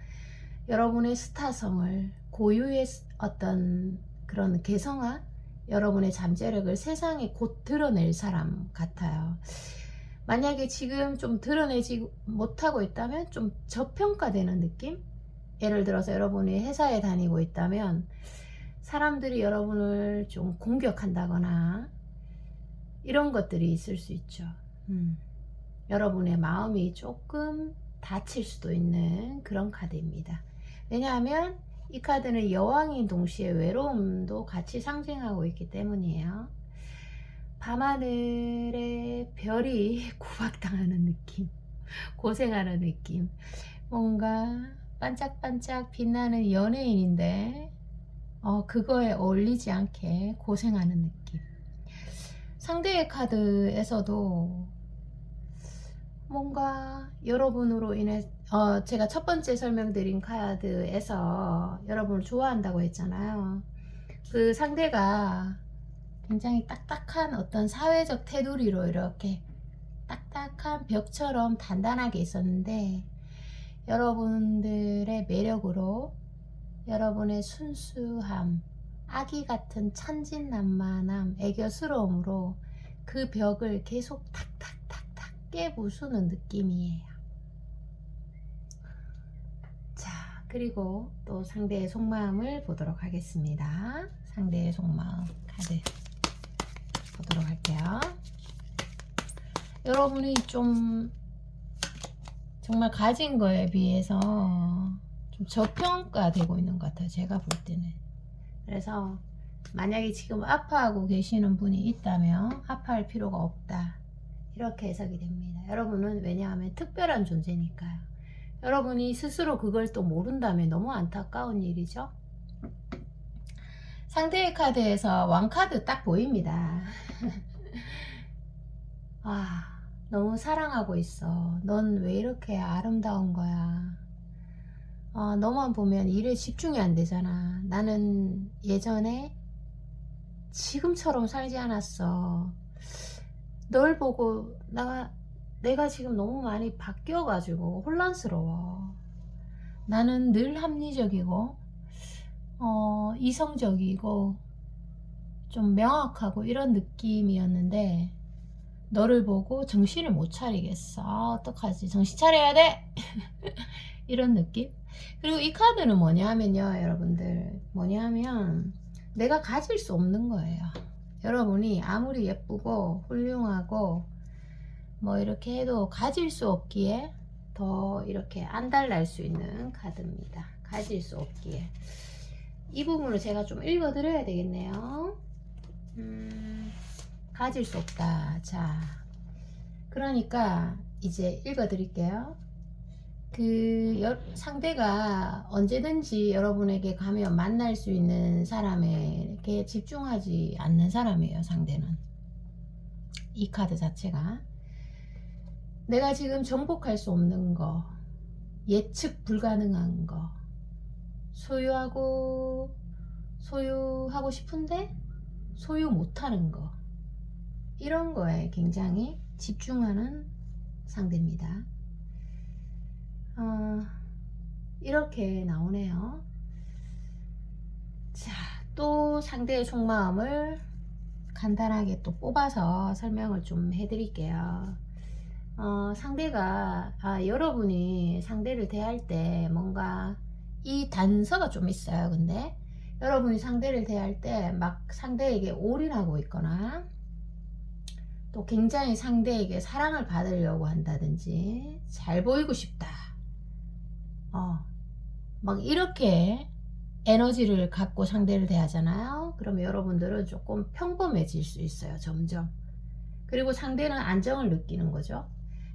여러분의 스타성을, 고유의 어떤 그런 개성화, 여러분의 잠재력을 세상에 곧 드러낼 사람 같아요. 만약에 지금 좀 드러내지 못하고 있다면 좀 저평가되는 느낌? 예를 들어서 여러분이 회사에 다니고 있다면 사람들이 여러분을 좀 공격한다거나 이런 것들이 있을 수 있죠. 여러분의 마음이 조금 다칠 수도 있는 그런 카드입니다. 왜냐하면 이 카드는 여왕인 동시에 외로움도 같이 상징하고 있기 때문이에요. 밤하늘에 별이 구박당하는 느낌, 고생하는 느낌, 뭔가 반짝반짝 빛나는 연예인인데 그거에 어울리지 않게 고생하는 느낌. 상대의 카드에서도 뭔가 여러분으로 인해, 제가 첫 번째 설명드린 카드에서 여러분을 좋아한다고 했잖아요. 그 상대가 굉장히 딱딱한 어떤 사회적 테두리로 이렇게 딱딱한 벽처럼 단단하게 있었는데, 여러분들의 매력으로, 여러분의 순수함, 아기 같은 천진난만함, 애교스러움으로 그 벽을 계속 탁탁탁탁 깨부수는 느낌이에요. 자, 그리고 또 상대의 속마음을 보도록 하겠습니다. 상대의 속마음 카드 보도록 할게요. 여러분이 좀 정말 가진 거에 비해서 좀 저평가되고 있는 것 같아요. 제가 볼 때는. 그래서 만약에 지금 아파하고 계시는 분이 있다면 아파할 필요가 없다, 이렇게 해석이 됩니다. 여러분은 왜냐하면 특별한 존재니까요. 여러분이 스스로 그걸 또 모른다면 너무 안타까운 일이죠. 상대의 카드에서 왕카드 딱 보입니다. 아, 너무 사랑하고 있어. 넌 왜 이렇게 아름다운 거야. 너만 보면 일에 집중이 안 되잖아. 나는 예전에 지금처럼 살지 않았어. 널 보고 내가 지금 너무 많이 바뀌어가지고 혼란스러워. 나는 늘 합리적이고 이성적이고 좀 명확하고 이런 느낌이었는데 너를 보고 정신을 못 차리겠어. 어떡하지? 정신 차려야 돼! 이런 느낌? 그리고 이 카드는 뭐냐 하면요, 여러분들. 뭐냐 하면 내가 가질 수 없는 거예요. 여러분이 아무리 예쁘고 훌륭하고 뭐 이렇게 해도 가질 수 없기에 더 이렇게 안달날 수 있는 카드입니다. 가질 수 없기에. 이 부분을 제가 좀 읽어 드려야 되겠네요. 가질 수 없다. 자, 그러니까 이제 읽어 드릴게요. 상대가 언제든지 여러분에게 가면 만날 수 있는 사람에게 집중하지 않는 사람이에요. 상대는. 이 카드 자체가 내가 지금 정복할 수 없는 거, 예측 불가능한 거, 소유하고 싶은데 소유 못하는 거, 이런 거에 굉장히 집중하는 상대입니다. 이렇게 나오네요. 자, 또 상대의 속마음을 간단하게 또 뽑아서 설명을 좀 해드릴게요. 상대가 여러분이 상대를 대할 때 뭔가 이 단서가 좀 있어요. 근데 여러분이 상대를 대할 때 막 상대에게 올인하고 있거나 또 굉장히 상대에게 사랑을 받으려고 한다든지 잘 보이고 싶다. 막 이렇게 에너지를 갖고 상대를 대하잖아요. 그러면 여러분들은 조금 평범해질 수 있어요. 점점. 그리고 상대는 안정을 느끼는 거죠.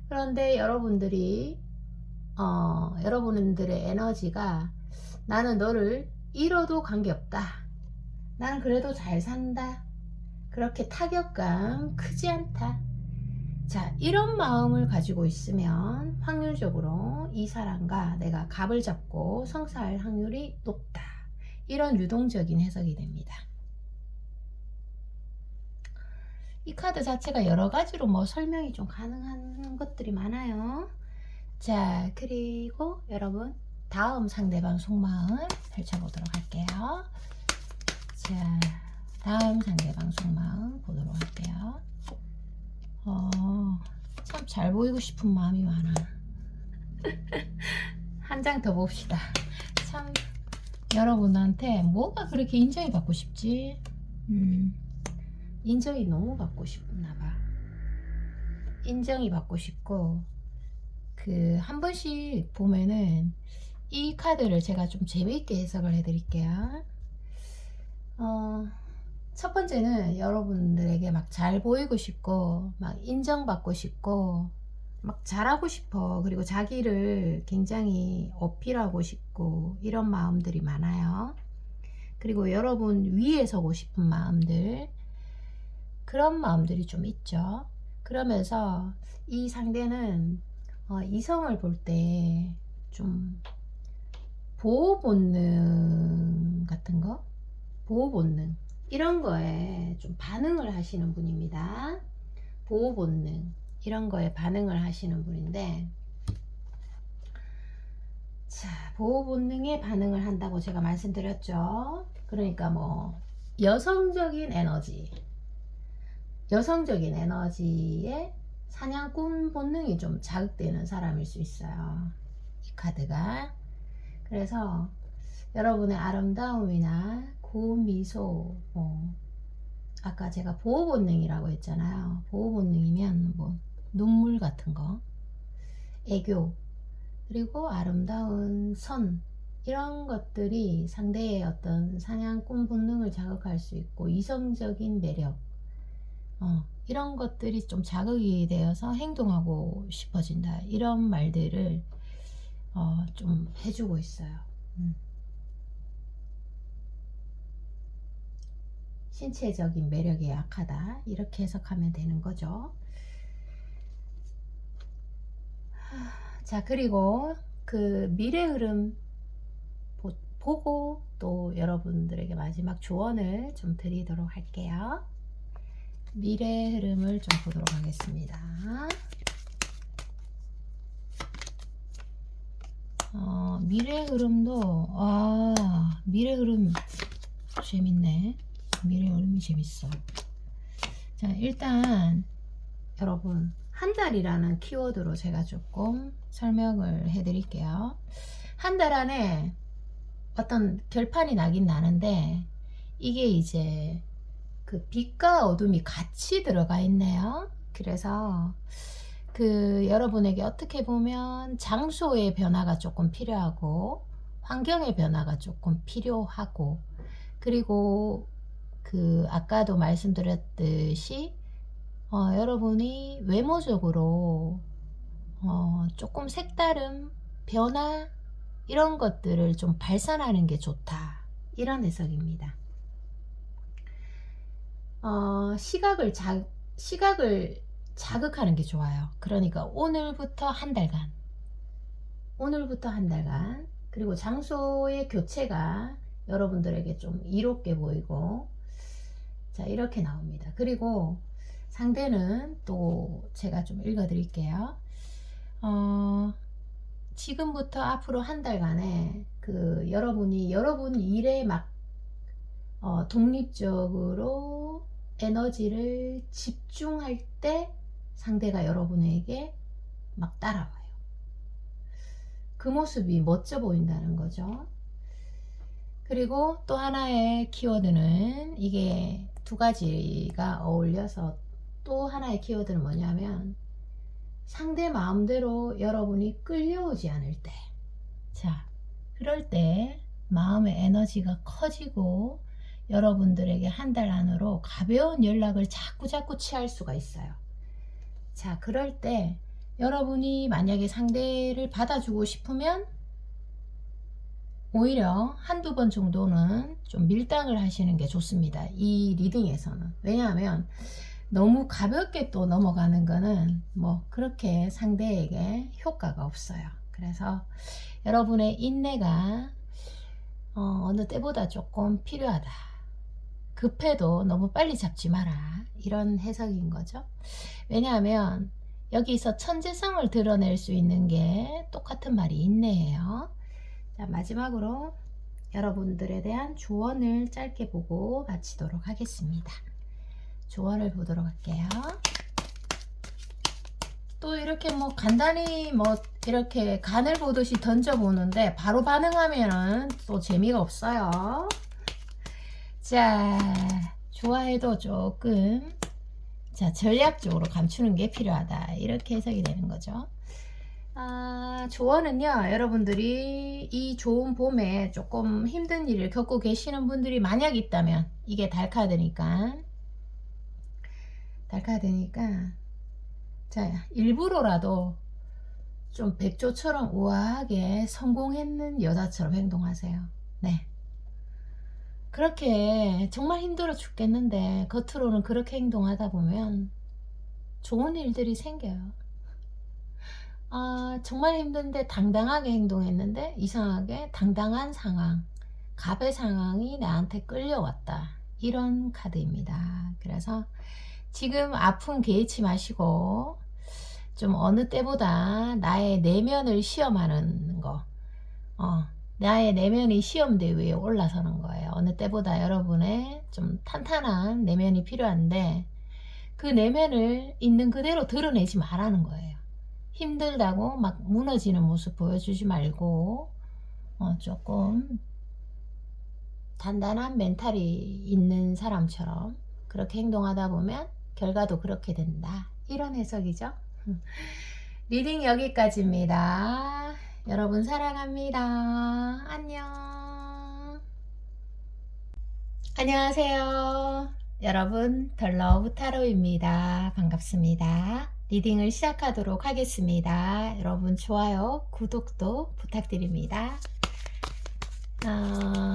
그런데 여러분들이 여러분들의 에너지가 나는 너를 잃어도 관계없다. 나는 그래도 잘 산다. 그렇게 타격감 크지 않다. 자, 이런 마음을 가지고 있으면 확률적으로 이 사람과 내가 갑을 잡고 성사할 확률이 높다. 이런 유동적인 해석이 됩니다. 이 카드 자체가 여러 가지로 뭐 설명이 좀 가능한 것들이 많아요. 자, 그리고 여러분 다음 상대방 속마음 펼쳐보도록 할게요. 자, 다음 상대방 속마음 보도록 할게요. 참 잘 보이고 싶은 마음이 많아. 한 장 더 봅시다. 참 여러분한테 뭐가 그렇게 인정이 받고 싶지? 인정이 너무 받고 싶나봐. 인정이 받고 싶고 한 번씩 보면은 이 카드를 제가 좀 재미있게 해석을 해드릴게요. 첫 번째는 여러분들에게 막 잘 보이고 싶고 막 인정받고 싶고 막 잘하고 싶어. 그리고 자기를 굉장히 어필하고 싶고 이런 마음들이 많아요. 그리고 여러분 위에 서고 싶은 마음들, 그런 마음들이 좀 있죠. 그러면서 이 상대는 이성을 볼 때 좀 보호 본능 같은 거, 보호 본능 이런 거에 좀 반응을 하시는 분입니다. 보호 본능 이런 거에 반응을 하시는 분인데, 자, 보호 본능에 반응을 한다고 제가 말씀드렸죠. 그러니까 뭐 여성적인 에너지에 사냥꾼 본능이 좀 자극되는 사람일 수 있어요. 이 카드가. 그래서 여러분의 아름다움이나 고운 미소, 아까 제가 보호 본능이라고 했잖아요. 보호 본능이면 뭐 눈물 같은 거, 애교, 그리고 아름다운 선, 이런 것들이 상대의 어떤 사냥꾼 본능을 자극할 수 있고 이성적인 매력, 이런 것들이 좀 자극이 되어서 행동하고 싶어진다. 이런 말들을 좀 해주고 있어요. 신체적인 매력에 약하다. 이렇게 해석하면 되는 거죠. 자, 그리고 그 미래 흐름 보고 또 여러분들에게 마지막 조언을 좀 드리도록 할게요. 미래 흐름을 좀 보도록 하겠습니다. 미래 흐름도 미래 흐름 재밌네. 미래 오름이 재밌어. 자, 일단 여러분 한 달이라는 키워드로 제가 조금 설명을 해 드릴게요. 한 달 안에 어떤 결판이 나긴 나는데 이게 이제 그 빛과 어둠이 같이 들어가 있네요. 그래서 그 여러분에게 어떻게 보면 장소의 변화가 조금 필요하고 환경의 변화가 조금 필요하고, 그리고 그 아까도 말씀드렸듯이 여러분이 외모적으로 조금 색다른 변화 이런 것들을 좀 발산하는 게 좋다, 이런 해석입니다. 시각을 자극하는 게 좋아요. 그러니까 오늘부터 한 달간, 그리고 장소의 교체가 여러분들에게 좀 이롭게 보이고, 자, 이렇게 나옵니다. 그리고 상대는 또 제가 좀 읽어 드릴게요. 지금부터 앞으로 한 달간에 그 여러분 일에 막 독립적으로 에너지를 집중할 때 상대가 여러분에게 막 따라와요. 그 모습이 멋져 보인다는 거죠. 그리고 또 하나의 키워드는, 이게 두 가지가 어울려서 또 하나의 키워드는 뭐냐면, 상대 마음대로 여러분이 끌려오지 않을 때, 자, 그럴 때 마음의 에너지가 커지고 여러분들에게 한 달 안으로 가벼운 연락을 자꾸 취할 수가 있어요. 자, 그럴 때 여러분이 만약에 상대를 받아주고 싶으면 오히려 한두 번 정도는 좀 밀당을 하시는 게 좋습니다. 이 리딩에서는. 왜냐하면 너무 가볍게 또 넘어가는 거는 뭐 그렇게 상대에게 효과가 없어요. 그래서 여러분의 인내가 어느 때보다 조금 필요하다. 급해도 너무 빨리 잡지 마라, 이런 해석인 거죠. 왜냐하면 여기서 천재성을 드러낼 수 있는 게 똑같은 말이 인내예요. 자, 마지막으로 여러분들에 대한 조언을 짧게 보고 마치도록 하겠습니다. 조언을 보도록 할게요. 또 이렇게 뭐 간단히 뭐 이렇게 간을 보듯이 던져보는데 바로 반응하면은 또 재미가 없어요. 자, 좋아해도 조금, 자, 전략적으로 감추는 게 필요하다, 이렇게 해석이 되는 거죠. 조언은요, 여러분들이 이 좋은 봄에 조금 힘든 일을 겪고 계시는 분들이 만약 있다면, 이게 달카드니까, 자, 일부러라도 좀 백조처럼 우아하게 성공했는 여자처럼 행동하세요. 네. 그렇게 정말 힘들어 죽겠는데 겉으로는 그렇게 행동하다 보면 좋은 일들이 생겨요. 정말 힘든데 당당하게 행동했는데 이상하게 당당한 상황, 갑의 상황이 나한테 끌려왔다, 이런 카드입니다. 그래서 지금 아픔 개의치 마시고 좀 어느 때보다 나의 내면을 시험하는 거, 나의 내면이 시험대 위에 올라서는 거예요. 어느 때보다 여러분의 좀 탄탄한 내면이 필요한데, 그 내면을 있는 그대로 드러내지 말라는 거예요. 힘들다고 막 무너지는 모습 보여주지 말고 조금 단단한 멘탈이 있는 사람처럼 그렇게 행동하다 보면 결과도 그렇게 된다, 이런 해석이죠. 리딩 여기까지입니다. 여러분 사랑합니다. 안녕. 안녕하세요. 여러분, 덜러브 타로입니다. 반갑습니다. 리딩을 시작하도록 하겠습니다. 여러분 좋아요, 구독도 부탁드립니다.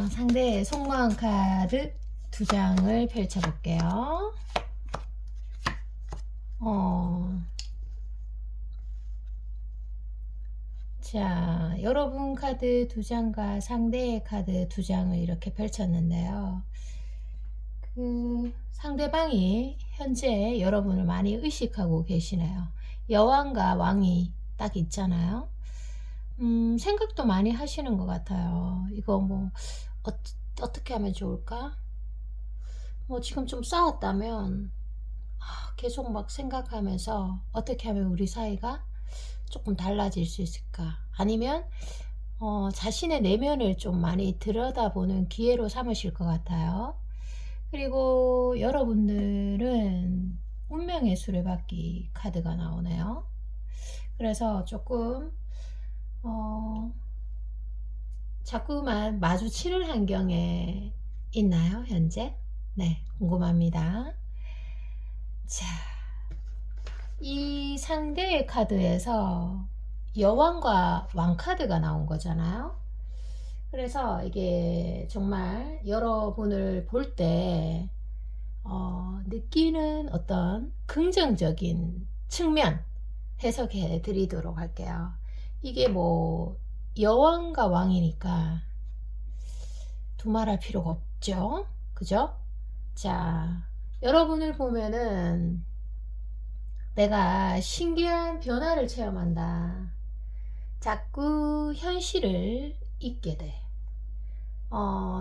상대의 속마음 카드 두 장을 펼쳐볼게요. 자, 여러분 카드 두 장과 상대의 카드 두 장을 이렇게 펼쳤는데요. 그 상대방이 현재 여러분을 많이 의식하고 계시네요. 여왕과 왕이 딱 있잖아요. 생각도 많이 하시는 것 같아요. 이거 뭐 어떻게 하면 좋을까? 지금 좀 싸웠다면 계속 막 생각하면서 어떻게 하면 우리 사이가 조금 달라질 수 있을까? 아니면 자신의 내면을 좀 많이 들여다보는 기회로 삼으실 것 같아요. 그리고 여러분들은 운명의 수레바퀴 카드가 나오네요. 그래서 조금 어, 자꾸만 마주치는 환경에 있나요, 현재? 네, 궁금합니다. 자, 이 상대의 카드에서 여왕과 왕 카드가 나온 거잖아요. 그래서 이게 정말 여러분을 볼 때 느끼는 어떤 긍정적인 측면 해석해 드리도록 할게요. 이게 뭐 여왕과 왕이니까 두말할 필요가 없죠. 그죠? 자, 여러분을 보면은 내가 신기한 변화를 체험한다. 자꾸 현실을 잊게 돼.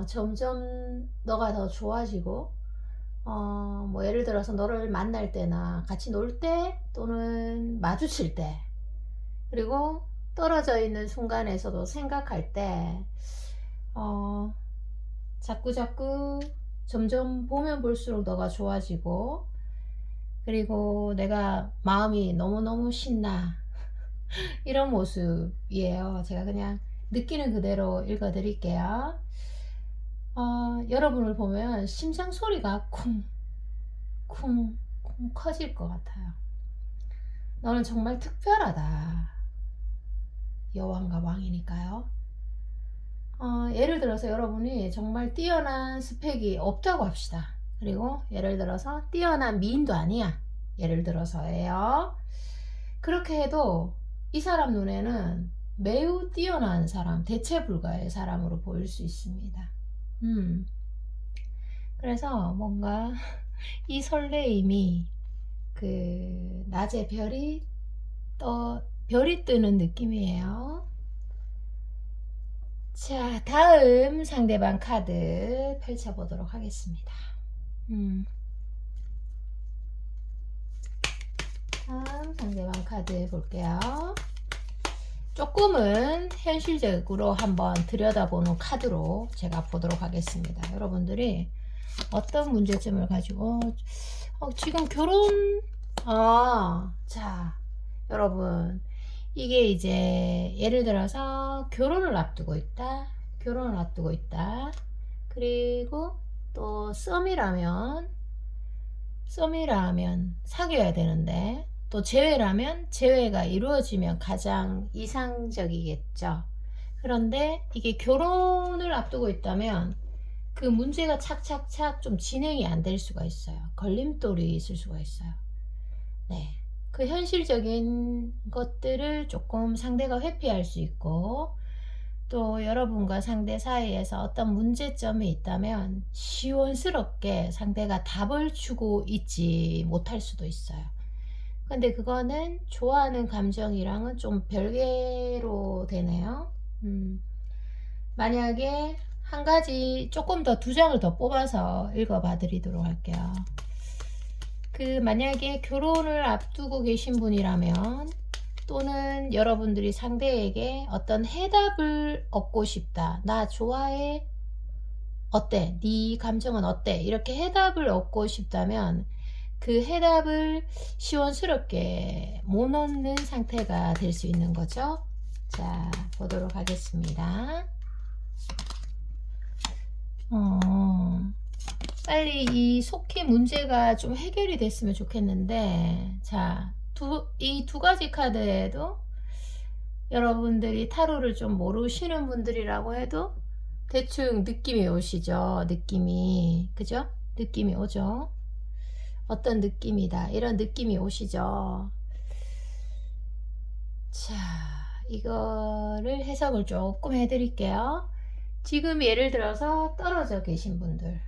점점 너가 더 좋아지고, 뭐 예를 들어서 너를 만날 때나 같이 놀 때 또는 마주칠 때, 그리고 떨어져 있는 순간에서도 생각할 때, 자꾸 점점 보면 볼수록 너가 좋아지고, 그리고 내가 마음이 너무너무 신나. 이런 모습이에요. 제가 그냥 느끼는 그대로 읽어 드릴게요. 여러분을 보면 심장 소리가 쿵 커질 것 같아요. 너는 정말 특별하다. 여왕과 왕이니까요. 예를 들어서 여러분이 정말 뛰어난 스펙이 없다고 합시다. 그리고 예를 들어서 뛰어난 미인도 아니야. 예를 들어서예요. 그렇게 해도 이 사람 눈에는 매우 뛰어난 사람, 대체 불가의 사람으로 보일 수 있습니다. 그래서 뭔가 이 설레임이 그 낮에 별이 뜨는 느낌이에요. 자, 다음 상대방 카드 펼쳐보도록 하겠습니다. 다음 상대방 카드 볼게요. 조금은 현실적으로 한번 들여다보는 카드로 제가 보도록 하겠습니다. 여러분들이 어떤 문제점을 가지고 지금 자, 여러분, 이게 이제 예를 들어서 결혼을 앞두고 있다. 그리고 또 썸이라면 사귀어야 되는데, 또 재회라면 재회가 이루어지면 가장 이상적이겠죠. 그런데 이게 결혼을 앞두고 있다면 그 문제가 착착착 좀 진행이 안 될 수가 있어요. 걸림돌이 있을 수가 있어요. 네. 그 현실적인 것들을 조금 상대가 회피할 수 있고, 또 여러분과 상대 사이에서 어떤 문제점이 있다면 시원스럽게 상대가 답을 주고 있지 못할 수도 있어요. 근데 그거는 좋아하는 감정이랑은 좀 별개로 되네요. 만약에 한 가지 조금 더 두 장을 더 뽑아서 읽어봐 드리도록 할게요. 만약에 결혼을 앞두고 계신 분이라면, 또는 여러분들이 상대에게 어떤 해답을 얻고 싶다. 나 좋아해? 어때? 네 감정은 어때? 이렇게 해답을 얻고 싶다면 그 해답을 시원스럽게 못 얻는 상태가 될 수 있는 거죠. 자, 보도록 하겠습니다. 빨리 이 속히 문제가 좀 해결이 됐으면 좋겠는데, 자, 이 두 가지 카드에도 여러분들이 타로를 좀 모르시는 분들이라고 해도 대충 느낌이 오시죠? 그죠? 느낌이 오죠? 어떤 느낌이다, 이런 느낌이 오시죠? 자, 이거를 해석을 조금 해드릴게요. 지금 예를 들어서 떨어져 계신 분들,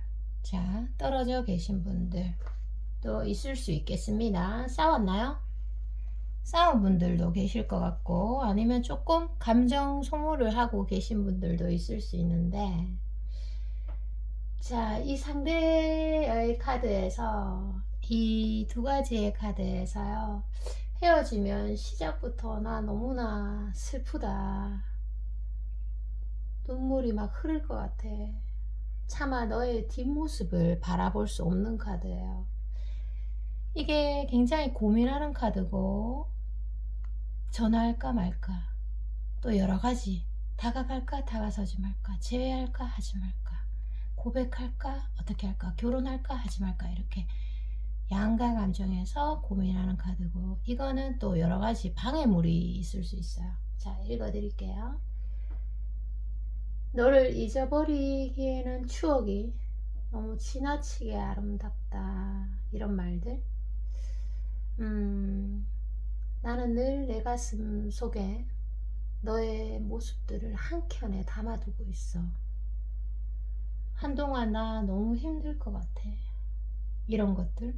또 있을 수 있겠습니다. 싸웠나요? 싸운 분들도 계실 것 같고, 아니면 조금 감정 소모를 하고 계신 분들도 있을 수 있는데, 자, 이 상대의 카드에서 이 두 가지의 카드에서요. 헤어지면 시작부터 나 너무나 슬프다. 눈물이 막 흐를 것 같아. 차마 너의 뒷모습을 바라볼 수 없는 카드예요. 이게 굉장히 고민하는 카드고, 전화할까 말까, 또 여러 가지, 다가갈까 다가서지 말까, 제외할까 하지 말까, 고백할까 어떻게 할까, 결혼할까 하지 말까, 이렇게 양가 감정에서 고민하는 카드고, 이거는 또 여러 가지 방해물이 있을 수 있어요. 자, 읽어 드릴게요. 너를 잊어버리기에는 추억이 너무 지나치게 아름답다. 이런 말들. 나는 늘 내 가슴 속에 너의 모습들을 한켠에 담아두고 있어. 한동안 나 너무 힘들 것 같아. 이런 것들.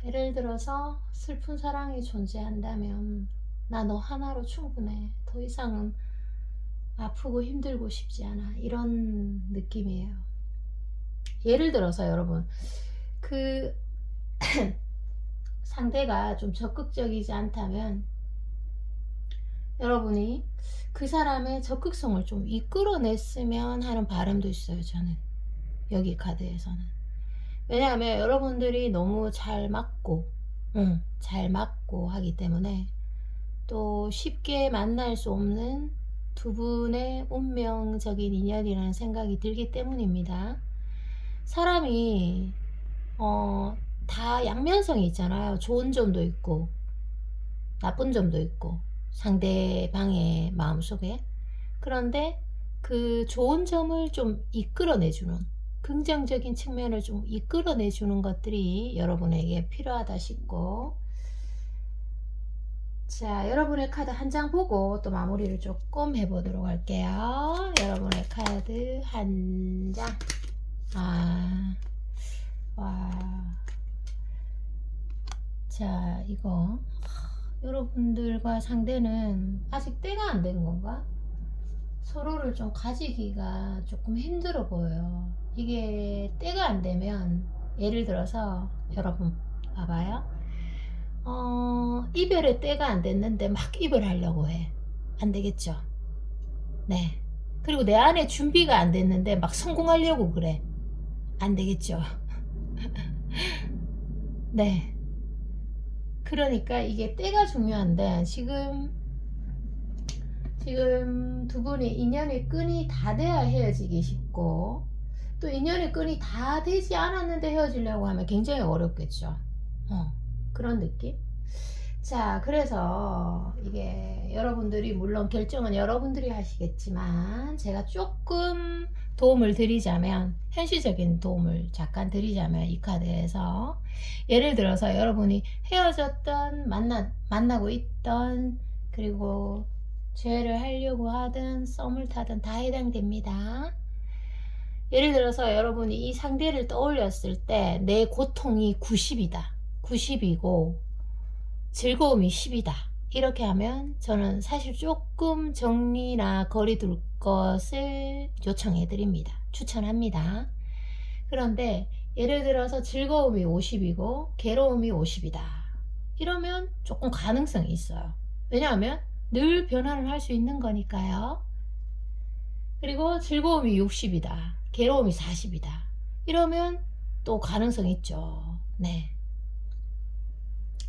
예를 들어서 슬픈 사랑이 존재한다면 나 너 하나로 충분해. 더 이상은 아프고 힘들고 싶지 않아. 이런 느낌이에요. 예를 들어서 여러분, 그 상대가 좀 적극적이지 않다면 여러분이 그 사람의 적극성을 좀 이끌어냈으면 하는 바람도 있어요. 저는 여기 카드에서는. 왜냐하면 여러분들이 너무 잘 맞고 잘 맞고 하기 때문에, 또 쉽게 만날 수 없는 두 분의 운명적인 인연이라는 생각이 들기 때문입니다. 사람이 다 양면성이 있잖아요. 좋은 점도 있고 나쁜 점도 있고 상대방의 마음속에. 그런데 그 좋은 점을 좀 이끌어내주는, 긍정적인 측면을 좀 이끌어내주는 것들이 여러분에게 필요하다 싶고, 자, 여러분의 카드 한 장 보고 또 마무리를 조금 해보도록 할게요. 여러분의 카드 한 장. 와. 자, 이거 여러분들과 상대는 아직 때가 안 된 건가? 서로를 좀 가지기가 조금 힘들어 보여요. 이게 때가 안 되면, 예를 들어서 여러분 봐봐요. 이별의 때가 안 됐는데 막 이별하려고 해. 안 되겠죠? 네. 그리고 내 안에 준비가 안 됐는데 막 성공하려고 그래. 안 되겠죠? 네. 그러니까 이게 때가 중요한데, 지금 두 분이 인연의 끈이 다 돼야 헤어지기 쉽고, 또 인연의 끈이 다 되지 않았는데 헤어지려고 하면 굉장히 어렵겠죠. 그런 느낌? 자, 그래서 이게 여러분들이, 물론 결정은 여러분들이 하시겠지만, 제가 조금 도움을 드리자면, 현실적인 도움을 잠깐 드리자면, 이 카드에서 예를 들어서 여러분이 헤어졌던, 만나고 있던, 그리고 죄를 하려고 하든 썸을 타든 다 해당됩니다. 예를 들어서 여러분이 이 상대를 떠올렸을 때 내 고통이 90이다. 90이고 즐거움이 10이다. 이렇게 하면 저는 사실 조금 정리나 거리 둘 것을 요청해 드립니다. 추천합니다. 그런데 예를 들어서 즐거움이 50이고 괴로움이 50이다. 이러면 조금 가능성이 있어요. 왜냐하면 늘 변화를 할 수 있는 거니까요. 그리고 즐거움이 60이다. 괴로움이 40이다. 이러면 또 가능성이 있죠. 네.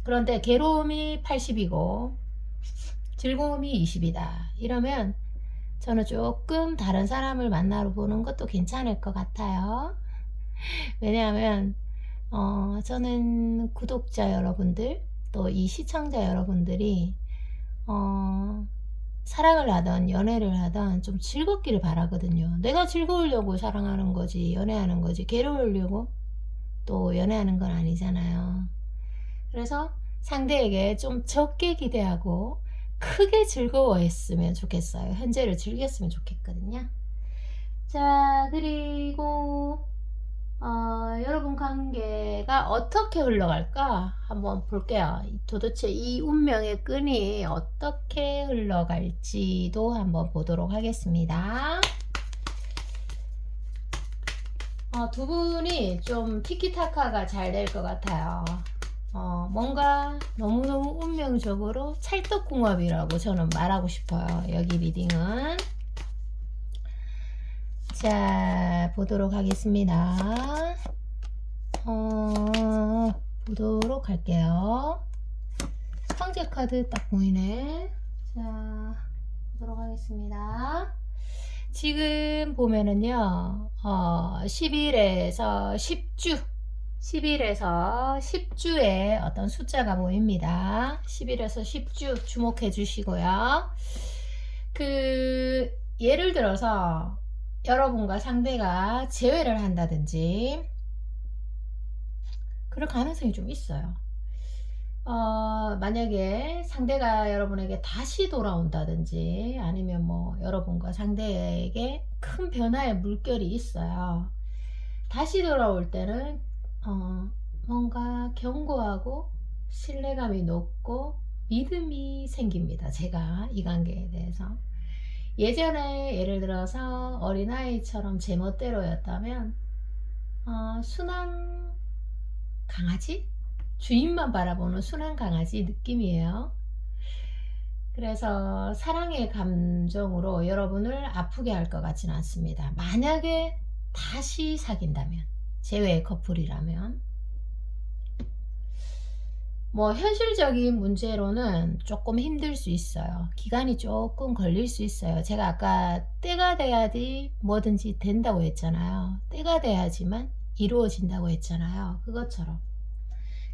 그런데 괴로움이 80이고 즐거움이 20이다. 이러면 저는 조금 다른 사람을 만나러 보는 것도 괜찮을 것 같아요. 왜냐하면 저는 구독자 여러분들, 또 이 시청자 여러분들이 사랑을 하던 연애를 하던 좀 즐겁기를 바라거든요. 내가 즐거우려고 사랑하는 거지, 연애하는 거지, 괴로우려고 또 연애하는 건 아니잖아요. 그래서 상대에게 좀 적게 기대하고 크게 즐거워했으면 좋겠어요. 현재를 즐겼으면 좋겠거든요. 자, 그리고 여러분 관계가 어떻게 흘러갈까 한번 볼게요. 도대체 이 운명의 끈이 어떻게 흘러갈지도 한번 보도록 하겠습니다. 두 분이 좀 티키타카가 잘 될 것 같아요. 뭔가 너무너무 운명적으로 찰떡궁합이라고 저는 말하고 싶어요. 여기 리딩은. 자, 보도록 하겠습니다. 보도록 할게요. 황제 카드 딱 보이네. 자, 보도록 하겠습니다. 지금 보면은요, 11에서 10주, 11에서 10주의 어떤 숫자가 보입니다. 11에서 10주 주목해 주시고요. 예를 들어서 여러분과 상대가 재회를 한다든지, 그럴 가능성이 좀 있어요. 만약에 상대가 여러분에게 다시 돌아온다든지 아니면 뭐 여러분과 상대에게 큰 변화의 물결이 있어요. 다시 돌아올 때는 뭔가 견고하고 신뢰감이 높고 믿음이 생깁니다. 제가 이 관계에 대해서. 예전에 예를 들어서 어린아이처럼 제멋대로였다면 순한 강아지? 주인만 바라보는 순한 강아지 느낌이에요. 그래서 사랑의 감정으로 여러분을 아프게 할 것 같지는 않습니다. 만약에 다시 사귄다면, 재회 커플이라면. 뭐 현실적인 문제로는 조금 힘들 수 있어요. 기간이 조금 걸릴 수 있어요. 제가 아까 때가 돼야지 뭐든지 된다고 했잖아요. 때가 돼야지만 이루어진다고 했잖아요. 그것처럼.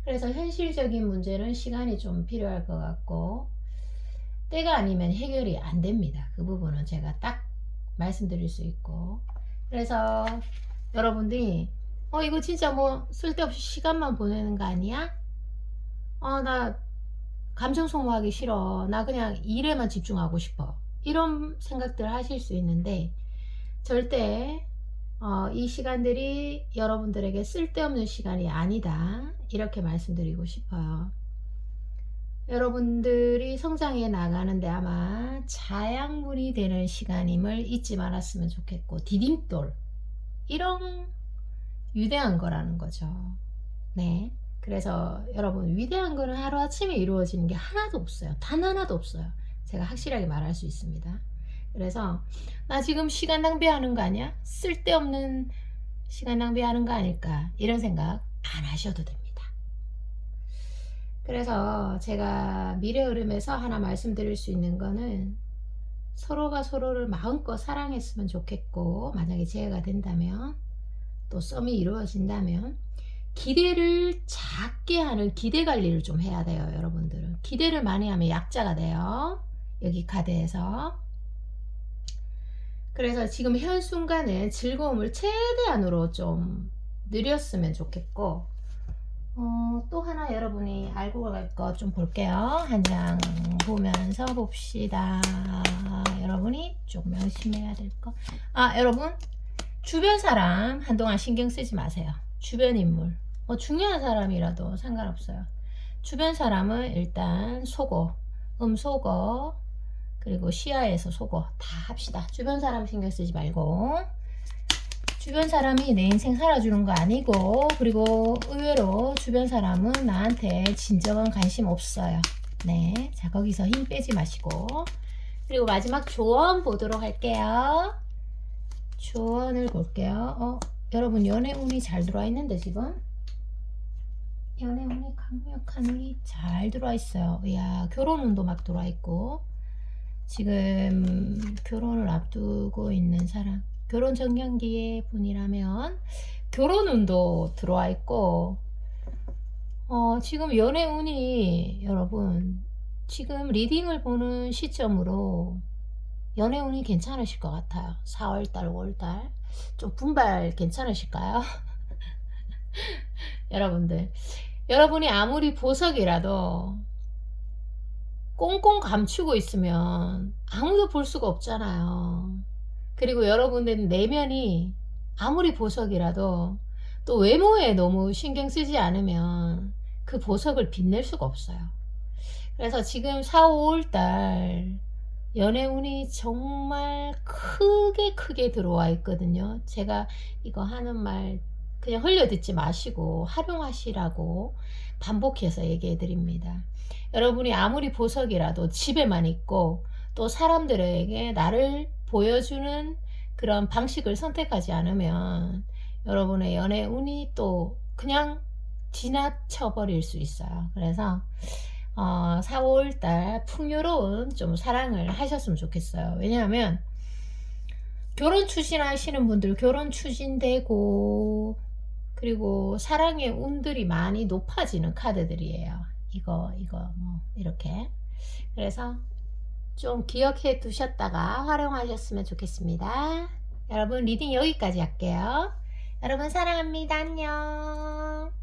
그래서 현실적인 문제는 시간이 좀 필요할 것 같고, 때가 아니면 해결이 안 됩니다. 그 부분은 제가 딱 말씀드릴 수 있고. 그래서 여러분들이 이거 진짜 뭐 쓸데없이 시간만 보내는 거 아니야? 나 감정 소모하기 싫어. 나 그냥 일에만 집중하고 싶어. 이런 생각들 하실 수 있는데, 절대 이 시간들이 여러분들에게 쓸데없는 시간이 아니다. 이렇게 말씀드리고 싶어요. 여러분들이 성장해 나가는데 아마 자양분이 되는 시간임을 잊지 말았으면 좋겠고, 디딤돌, 이런 위대한 거라는 거죠. 네. 그래서 여러분, 위대한 거는 하루아침에 이루어지는 게 하나도 없어요. 단 하나도 없어요. 제가 확실하게 말할 수 있습니다. 그래서 나 지금 시간 낭비하는 거 아니야? 쓸데없는 시간 낭비하는 거 아닐까? 이런 생각 안 하셔도 됩니다. 그래서 제가 미래 흐름에서 하나 말씀드릴 수 있는 거는, 서로가 서로를 마음껏 사랑했으면 좋겠고, 만약에 재회가 된다면, 또 썸이 이루어진다면 기대를 작게 하는 기대 관리를 좀 해야 돼요. 여러분들은 기대를 많이 하면 약자가 돼요. 여기 카드에서. 그래서 지금 현 순간에 즐거움을 최대한으로 좀 누렸으면 좋겠고, 또 하나 여러분이 알고 갈 거 좀 볼게요. 한 장 보면서 봅시다. 여러분이 좀 명심해야 될 거. 여러분, 주변 사람 한동안 신경 쓰지 마세요. 주변 인물, 중요한 사람이라도 상관없어요. 주변 사람은 일단 속어, 속어, 그리고 시야에서 속어 다 합시다. 주변 사람 신경 쓰지 말고. 주변 사람이 내 인생 살아주는 거 아니고, 그리고 의외로 주변 사람은 나한테 진정한 관심 없어요. 네, 자, 거기서 힘 빼지 마시고. 그리고 마지막 조언 보도록 할게요. 조언을 볼게요. 여러분, 연애운이 잘 들어와 있는데, 지금 연애운이, 강력한 운이 잘 들어와 있어요. 이야, 결혼운도 막 들어와 있고, 지금 결혼을 앞두고 있는 사람, 결혼 정년기의 분이라면 결혼운도 들어와 있고, 지금 연애운이, 여러분, 지금 리딩을 보는 시점으로 연애운이 괜찮으실 것 같아요. 4월달, 5월달 좀 분발 괜찮으실까요? 여러분들, 여러분이 아무리 보석이라도 꽁꽁 감추고 있으면 아무도 볼 수가 없잖아요. 그리고 여러분들 내면이 아무리 보석이라도 또 외모에 너무 신경 쓰지 않으면 그 보석을 빛낼 수가 없어요. 그래서 지금 4, 5월달 연애 운이 정말 크게 들어와 있거든요. 제가 이거 하는 말 그냥 흘려 듣지 마시고 활용하시라고 반복해서 얘기해 드립니다. 여러분이 아무리 보석이라도 집에만 있고 또 사람들에게 나를 보여주는 그런 방식을 선택하지 않으면 여러분의 연애 운이 또 그냥 지나쳐 버릴 수 있어요. 그래서 4, 5월 달 풍요로운 좀 사랑을 하셨으면 좋겠어요. 왜냐하면 결혼 추진하시는 분들 결혼 추진되고, 그리고 사랑의 운들이 많이 높아지는 카드들이에요. 이거 뭐 이렇게. 그래서 좀 기억해 두셨다가 활용하셨으면 좋겠습니다. 여러분 리딩 여기까지 할게요. 여러분 사랑합니다. 안녕.